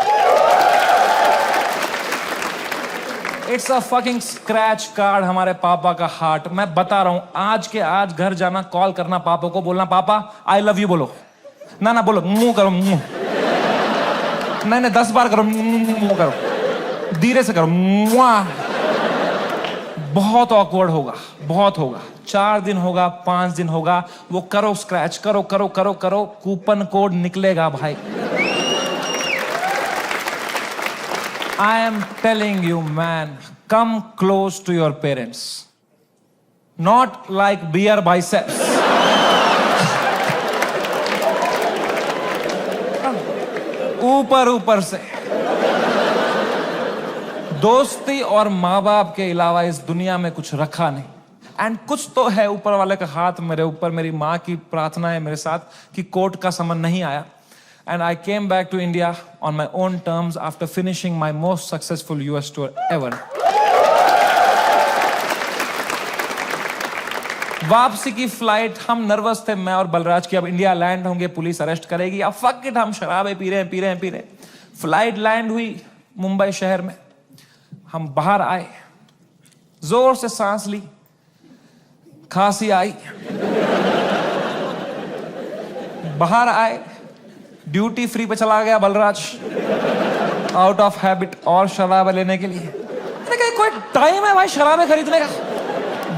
It's a fucking scratch card हमारे पापा का हार्ट. मैं बता रहा हूं, आज के आज घर जाना, कॉल करना पापा को, बोलना पापा आई लव यू बोलो. ना बोलो, मुंह करो, मुंह नहीं 10 बार करो, मुंह करो, धीरे से करो. बहुत ऑकवर्ड होगा, बहुत होगा. 4 दिन होगा, 5 दिन होगा, वो करो स्क्रैच, करो करो करो करो, कूपन कोड निकलेगा भाई. I am telling you man, come close to your parents, not like beer biceps. ऊपर से. दोस्ती और माँ बाप के अलावा इस दुनिया में कुछ रखा नहीं. एंड कुछ तो है ऊपर वाले का हाथ मेरे ऊपर. मेरी माँ की प्रार्थना है मेरे साथ कि कोर्ट का समन नहीं आया. And I came back to India on my own terms after finishing my most successful US tour ever. वापसी की फ्लाइट, हम नर्वस थे मैं और बलराज की, अब इंडिया लैंड होंगे, पुलिस अरेस्ट करेगी, अब फक इट, हम शराबें पी रहे हैं. फ्लाइट लैंड हुई मुंबई शहर में. हम बाहर आए, जोर से सांस ली, खांसी आई. बाहर आए, ड्यूटी फ्री पे चला गया बलराज, आउट ऑफ हैबिट, और शराबें लेने के लिए. मैंने कहा कोई टाइम है भाई शराबें खरीदने का?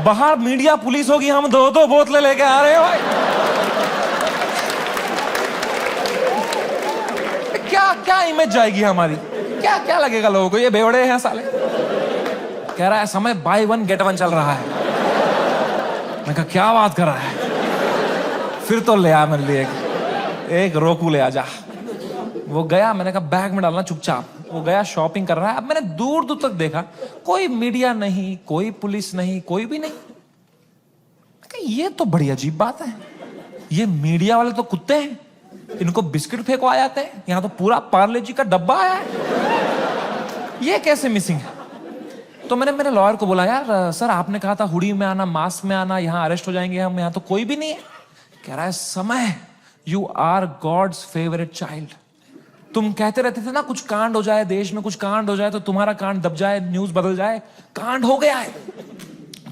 बाहर मीडिया पुलिस होगी, हम 2 बोतलें लेके आ रहे हैं भाई. क्या इमेज जाएगी हमारी? क्या लगेगा लोगों को, ये बेवड़े हैं साले. कह रहा है समय बाय 1 गेट 1 चल रहा है. मैं कहा क्या बात कर रहा है? फिर तो ले आ मेरे लिए एक रोकू ले आ जा. वो गया, मैंने कहा बैग में डालना चुपचाप. वो गया, शॉपिंग कर रहा है. अब मैंने दूर तक देखा, कोई मीडिया नहीं, कोई पुलिस नहीं, कोई भी नहीं. ये तो बड़ी अजीब बात है. ये मीडिया वाले तो कुत्ते हैं, इनको बिस्किट फेंको आ जाते हैं. यहां तो पूरा पार्ले जी का डब्बा आया है, ये कैसे मिसिंग है? तो मैंने मेरे लॉयर को बोला, यार सर आपने कहा था हुडी में आना, मास्क में आना, यहाँ अरेस्ट हो जाएंगे हम, यहाँ तो कोई भी नहीं है. कह रहा है Samay, you are God's favourite child. तुम कहते रहते थे ना कुछ कांड हो जाए देश में, कुछ कांड हो जाए तो तुम्हारा कांड दब जाए, न्यूज बदल जाए. कांड हो गया है,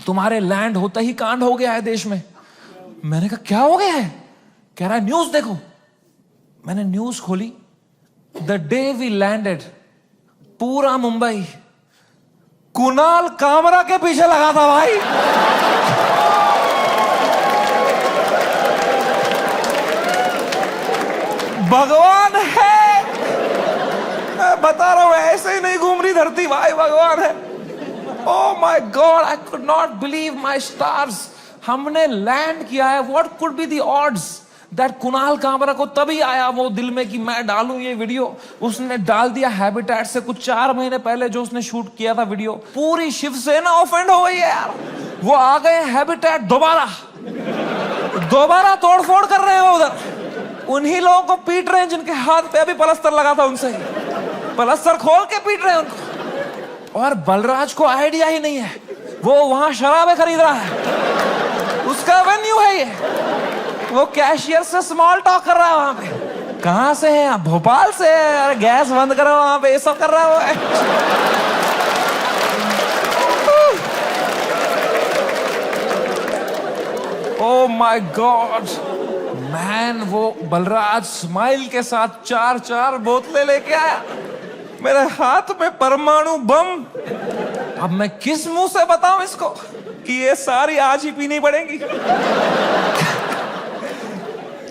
तुम्हारे लैंड होता ही कांड हो गया है देश में. मैंने कहा क्या हो गया है? कह रहा है न्यूज देखो. मैंने न्यूज खोली. द डे वी लैंडेड, पूरा मुंबई कुणाल कामरा के पीछे लगा था भाई. भगवान है, मैं बता रहा हूं, ऐसे ही नहीं घूम रही धरती भाई, भगवान है। Oh my God, I could not believe my stars. हमने लैंड किया है। What could be the odds that Kunal Kamra को तभी आया वो दिल में कि मैं डालूं ये वीडियो। उसने डाल दिया हैबिटेट से कुछ 4 महीने पहले जो उसने शूट किया था वीडियो। पूरी शिवसेना ऑफेंड हो गई है यार। वो आ गए हैबिटेट दोबारा तोड़फोड़ कर रहे हैं उधर। उन्हीं लोगों को पीट रहे हैं जिनके हाथ पे अभी पलस्तर लगा था, उनसे पलस्तर खोल के पीट रहे हैं उनको। और बलराज को आइडिया ही नहीं है, वो वहां शराबें खरीद रहा है, उसका वेन्यू है ये। वो कैशियर से स्मॉल टॉक कर रहा है वहां पे। कहां से है आप? भोपाल से है। अरे गैस बंद करो वहां पे, ये सब कर रहा है वो। ओह माय गॉड मैन, वो बलराज स्माइल के साथ 4 बोतलें लेके आया। मेरे हाथ में परमाणु बम। अब मैं किस मुंह से बताऊं इसको कि ये सारी आज ही पीनी पड़ेगी।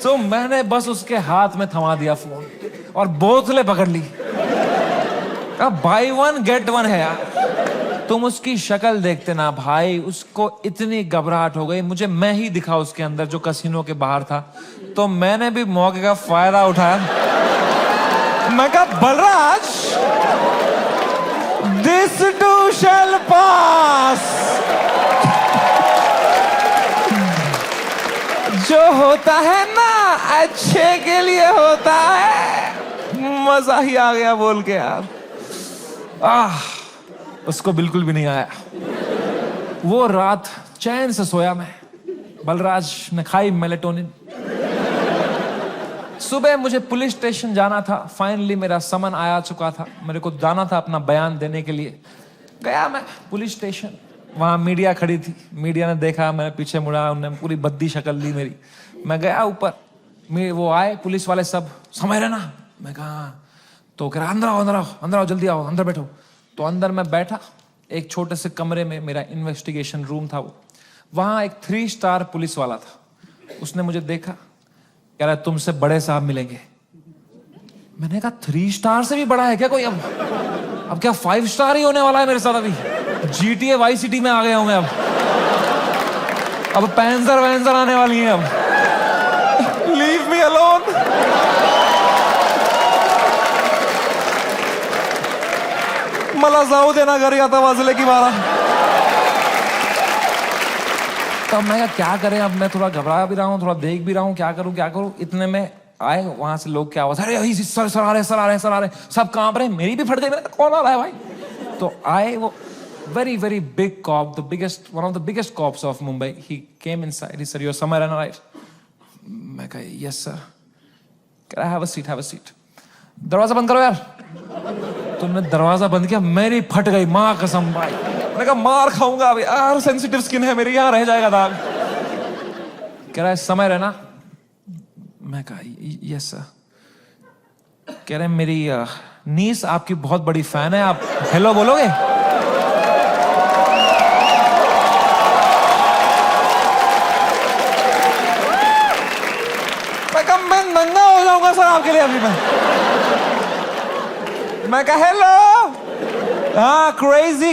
तो मैंने बस उसके हाथ में थमा दिया फोन और बोतलें पकड़ ली। अब बाय 1 गेट 1 है यार। तुम उसकी शक्ल देखते ना भाई, उसको इतनी घबराहट हो गई। मुझे मैं ही दिखा उसके अंदर जो कैसीनो के बाहर था। तो मैंने भी मौके का फायदा उठाया। मैं कहा बलराज, दिस टू शैल पास। जो होता है ना अच्छे के लिए होता है। मजा ही आ गया बोल के यार। उसको बिल्कुल भी नहीं आया। वो रात चैन से सोया मैं। बलराज ने खाई मेलेटोनिन। सुबह मुझे पुलिस स्टेशन जाना था। फाइनली मेरा समन आया चुका था। मेरे को जाना था अपना बयान देने के लिए। गया मैं पुलिस स्टेशन। वहां मीडिया खड़ी थी। मीडिया ने देखा, मैं पीछे मुड़ा, उन्होंने पूरी बद्दी शक्ल ली मेरी। मैं गया ऊपर, वो आए पुलिस वाले सब, समय रहना। मैं कहा, तो कह रहा अंदर आओ, अंदर आओ, अंदर आओ, जल्दी आओ, अंदर बैठो। तो अंदर मैं बैठा एक छोटे से कमरे में। मेरा इन्वेस्टिगेशन रूम था वो। वहां एक 3 स्टार पुलिस वाला था। उसने मुझे देखा, कह रहा तुमसे बड़े साहब मिलेंगे। मैंने कहा 3 स्टार से भी बड़ा है क्या कोई? अब क्या 5 स्टार ही होने वाला है मेरे साथ? अभी GTA वाई सिटी में आ गया हूं मैं। अब पैंजर वैंजर आने वाली हैं। अब लीव मी अलोन। मला जाऊ देना घरी, आता वाजले की 12। तब मैं क्या करें? अब मैं थोड़ा घबरा भी रहा हूँ, थोड़ा देख भी रहा हूँ, क्या करूँ। इतने में आए वहां से लोग, क्या आवाज, अरे सर आ रहे, सब कांप रहे। मेरी भी फट गई। कौन आ रहा है भाई? तो आए वो very big cop, one of the biggest cops of Mumbai. He came inside. He said, "You're somewhere in right?" मैं कहा, "Yes sir." कह रहा, have a seat. दरवाजा बंद करो यार। तुमने दरवाजा बंद किया, मेरी फट गई माँ कसम भाई। मैंने कहा मार खाऊंगा अभी यार, सेंसिटिव स्किन है मेरी, यहाँ रह जाएगा दाग। कह रहा है समय रहना। मैं कहा यस सर। कह रहे मेरी नीस आपकी बहुत बड़ी फैन है, आप हेलो बोलोगे? मैं नंगा हो जाऊंगा सर आपके लिए अभी। मैं कहा हेलो। हाँ, crazy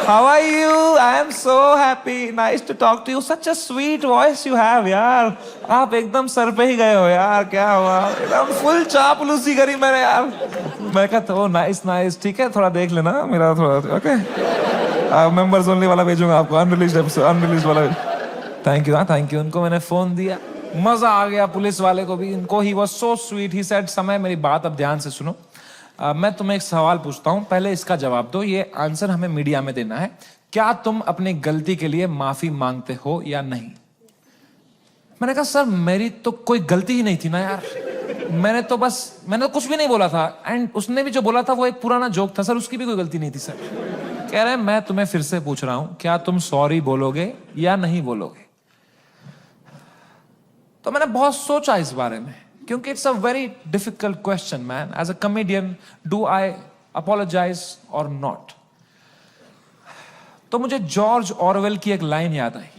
how are you? I am so happy, nice to talk to you, such a sweet voice you have यार। आप एकदम सर पे ही गए हो यार, क्या हुआ? एकदम फुल चापलूसी करी मैंने यार। मैं कहा तो नाइस, ठीक है, थोड़ा देख लेना मेरा थोड़ा, ओके। मेंबर्स ओनली वाला भेजूंगा आपको, अनरिलीज्ड वाला। Thank you. उनको मैंने फोन दिया, मजा आ गया पुलिस वाले को भी। इनको he was so sweet. He said समय मेरी बात अब ध्यान से सुनो। मैं तुम्हें एक सवाल पूछता हूं, पहले इसका जवाब दो। ये आंसर हमें मीडिया में देना है। क्या तुम अपनी गलती के लिए माफी मांगते हो या नहीं? मैंने कहा सर मेरी तो कोई गलती ही नहीं थी ना यार। मैंने तो कुछ भी नहीं बोला था। एंड उसने भी जो बोला था वो एक पुराना जोक था सर, उसकी भी कोई गलती नहीं थी सर। कह रहे मैं तुम्हें फिर से पूछ रहा हूं, क्या तुम सॉरी बोलोगे या नहीं बोलोगे? तो मैंने बहुत सोचा इस बारे में, क्योंकि it's a very difficult question man. As a comedian, do I apologize और नॉट? तो मुझे जॉर्ज ऑरवेल की एक लाइन याद आई।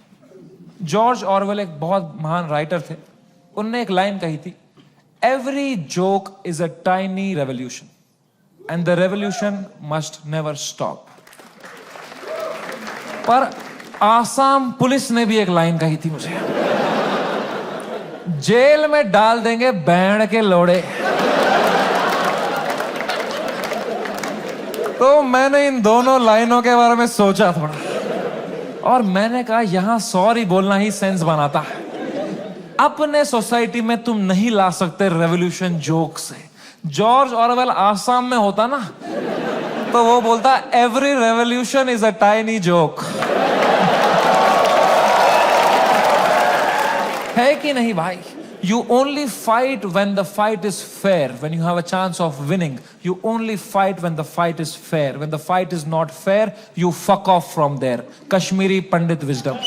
जॉर्ज ऑरवेल एक बहुत महान राइटर थे। उनने एक लाइन कही थी every joke is a tiny revolution, and the revolution must never stop. पर आसाम पुलिस ने भी एक लाइन कही थी मुझे, जेल में डाल देंगे बैंड के लोड़े। तो मैंने इन दोनों लाइनों के बारे में सोचा थोड़ा, और मैंने कहा यहां सॉरी बोलना ही सेंस बनाता है। अपने सोसाइटी में तुम नहीं ला सकते रेवोल्यूशन जोक से। जॉर्ज ऑरवेल आसाम में होता ना, तो वो बोलता every revolution is a tiny joke. है कि नहीं भाई? You only fight when the fight is fair, when you have a chance of winning. You only fight when the fight is fair. When the fight is not fair, you fuck off from there. Kashmiri Pandit wisdom.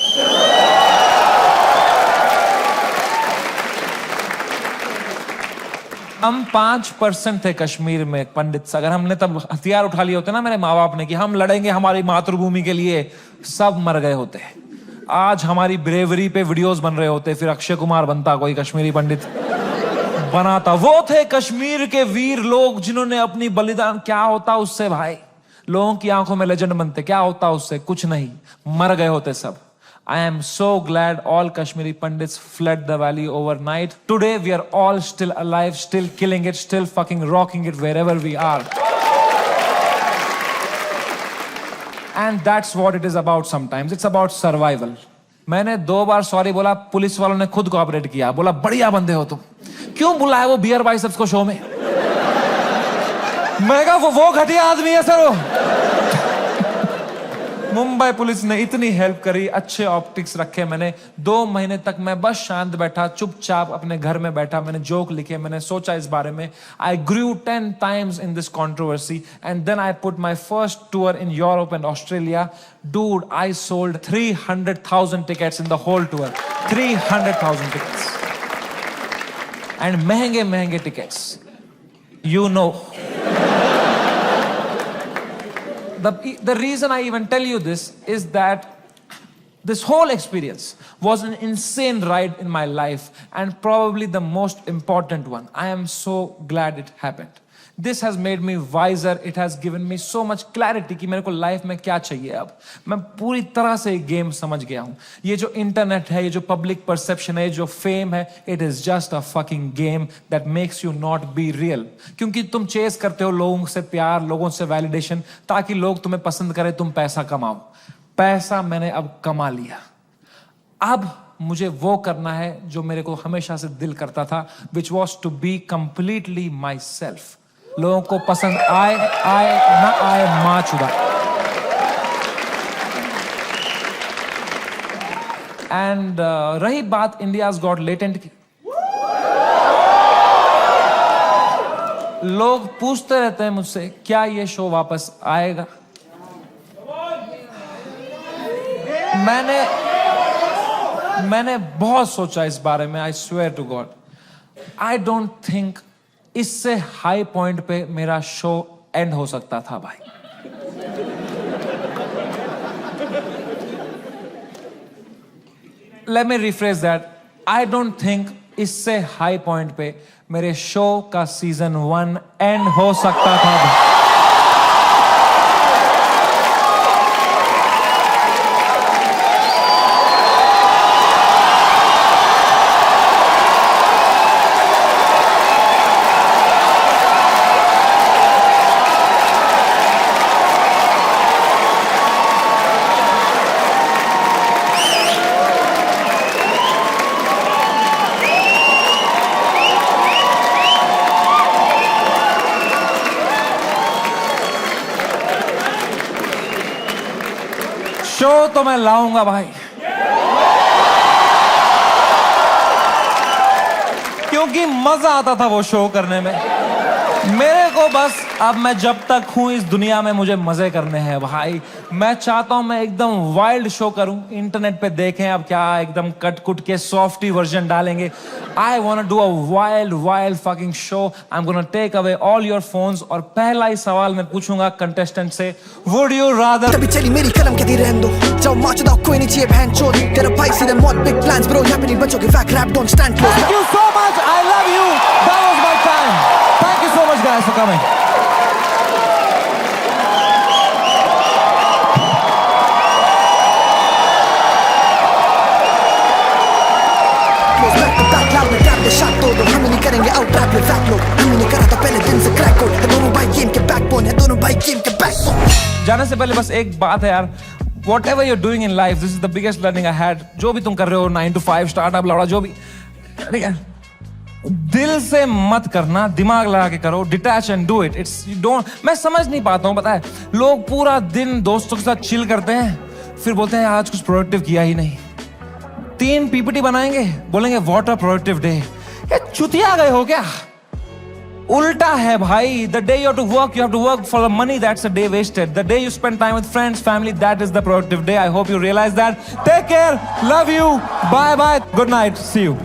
हम 5% थे कश्मीर में पंडित। अगर हमने तब हथियार उठा लिए होते ना मेरे माँ बाप ने कि हम लड़ेंगे हमारी मातृभूमि के लिए, सब मर गए होते। आज हमारी ब्रेवरी पे वीडियोस बन रहे होते, फिर अक्षय कुमार बनता, कोई कश्मीरी पंडित बनाता। वो थे कश्मीर के वीर लोग जिन्होंने अपनी बलिदान। क्या होता उससे भाई? लोगों की आंखों में लेजेंड बनते। क्या होता उससे? कुछ नहीं, मर गए होते सब। I am so glad all Kashmiri Pandits fled the valley overnight. Today we are all still alive, still killing it, still fucking rocking it wherever we are. And that's what it is about sometimes. It's about survival. मैंने 2 बार सॉरी बोला, पुलिस वालों ने खुद कोऑपरेट किया, बोला बढ़िया बंदे हो तुम। क्यों बुलाया वो बियर बाइसेप्स को शो में? मैं कहा वो घटिया आदमी है सर वो। मुंबई पुलिस ने इतनी हेल्प करी, अच्छे ऑप्टिक्स रखे मैंने। 2 महीने तक मैं बस शांत बैठा, चुपचाप अपने घर में बैठा। मैंने जोक लिखे, मैंने सोचा इस बारे में। आई grew 10 times in this controversy and then I put my first tour in Europe and Australia. Dude, I sold 300,000 tickets in the whole tour. 300,000 tickets. And महंगे tickets. You know. The reason I even tell you this is that this whole experience was an insane ride in my life and probably the most important one. I am so glad it happened. This has made me wiser. It has given me so much clarity कि मेरे को लाइफ में क्या चाहिए। अब मैं पूरी तरह से गेम समझ गया हूँ। ये जो इंटरनेट है, ये जो पब्लिक परसेप्शन है, जो फेम है, it is just a fucking game that makes you not be real. क्योंकि तुम चेस करते हो लोगों से प्यार, लोगों से वैलिडेशन, ताकि लोग तुम्हें पसंद करें, तुम पैसा कमाओ। पैसा मैंने अब कमा लिया। अब मुझे वो करना है जो मेरे को हमेशा से दिल करता था, which was to be completely myself. लोगों को पसंद आए ना आए, मां चुदा। एंड रही बात इंडियाज गॉट लेटेंट की, लोग पूछते रहते हैं मुझसे क्या ये शो वापस आएगा। मैंने बहुत सोचा इस बारे में। I swear to God, I don't think इससे हाई पॉइंट पे मेरा शो एंड हो सकता था भाई। Let me rephrase that. I don't think इससे हाई पॉइंट पे मेरे शो का सीजन 1 एंड हो सकता था भाई। शो तो मैं लाऊंगा भाई, क्योंकि मजा आता था वो शो करने में। मेरे को बस अब मैं जब तक हूं इस दुनिया में मुझे मजे करने हैं भाई। मैं चाहता हूं मैं एकदम वाइल्ड शो करूं, इंटरनेट पे देखें अब क्या एकदम कट कुट के सॉफ्टी वर्जन डालेंगे। I want to do a wild fucking show. I am gonna take away all your phones और पहला ही सवाल मैं पूछूंगा कंटेस्टेंट से, वुड यू रादर। तभी चली मेरी कलम के दी रहने दो, जाओ माच दो कोई नहीं चाहिए बहन चोद, तेरा भाई सीधे मौत बिग प्लान्स ब्रो, यहाँ पे नहीं बचोगे fake rap don't stand close. Thank you so much, I love you, that was my time, thank you so much guys for coming. हम नहीं करेंगे आउट रैप में फैक लोग, हम नहीं करा था पहले दिन से क्रैक कोड, है दोनों भाई गेम के बैकबोन, है दोनों भाई गेम के बैकबोन। जाने से पहले बस एक बात है यार, whatever you're doing in life, this is the biggest learning I had. जो भी तुम कर रहे हो 9 to 5 स्टार्टअप लौड़ा जो भी, ठीक है, दिल से मत करना, दिमाग लगा के करो, detach and do it. It's don't, मैं समझ नहीं पाता हूँ, पता है लोग पूरा दिन दोस्तों के साथ चिल करते हैं, फिर बोलते हैं आज कुछ प्रोडक्टिव किया ही नहीं। 3 पीपीटी बनाएंगे, बोलेंगे व्हाट अ प्रोडक्टिव डे। ये चुतिया गए हो क्या? उल्टा है भाई। The day you have to work for the money, that's a day wasted. The day you spend time with friends family, that is the productive day. I hope you realize that. Take care, love you, bye bye, good night, see you.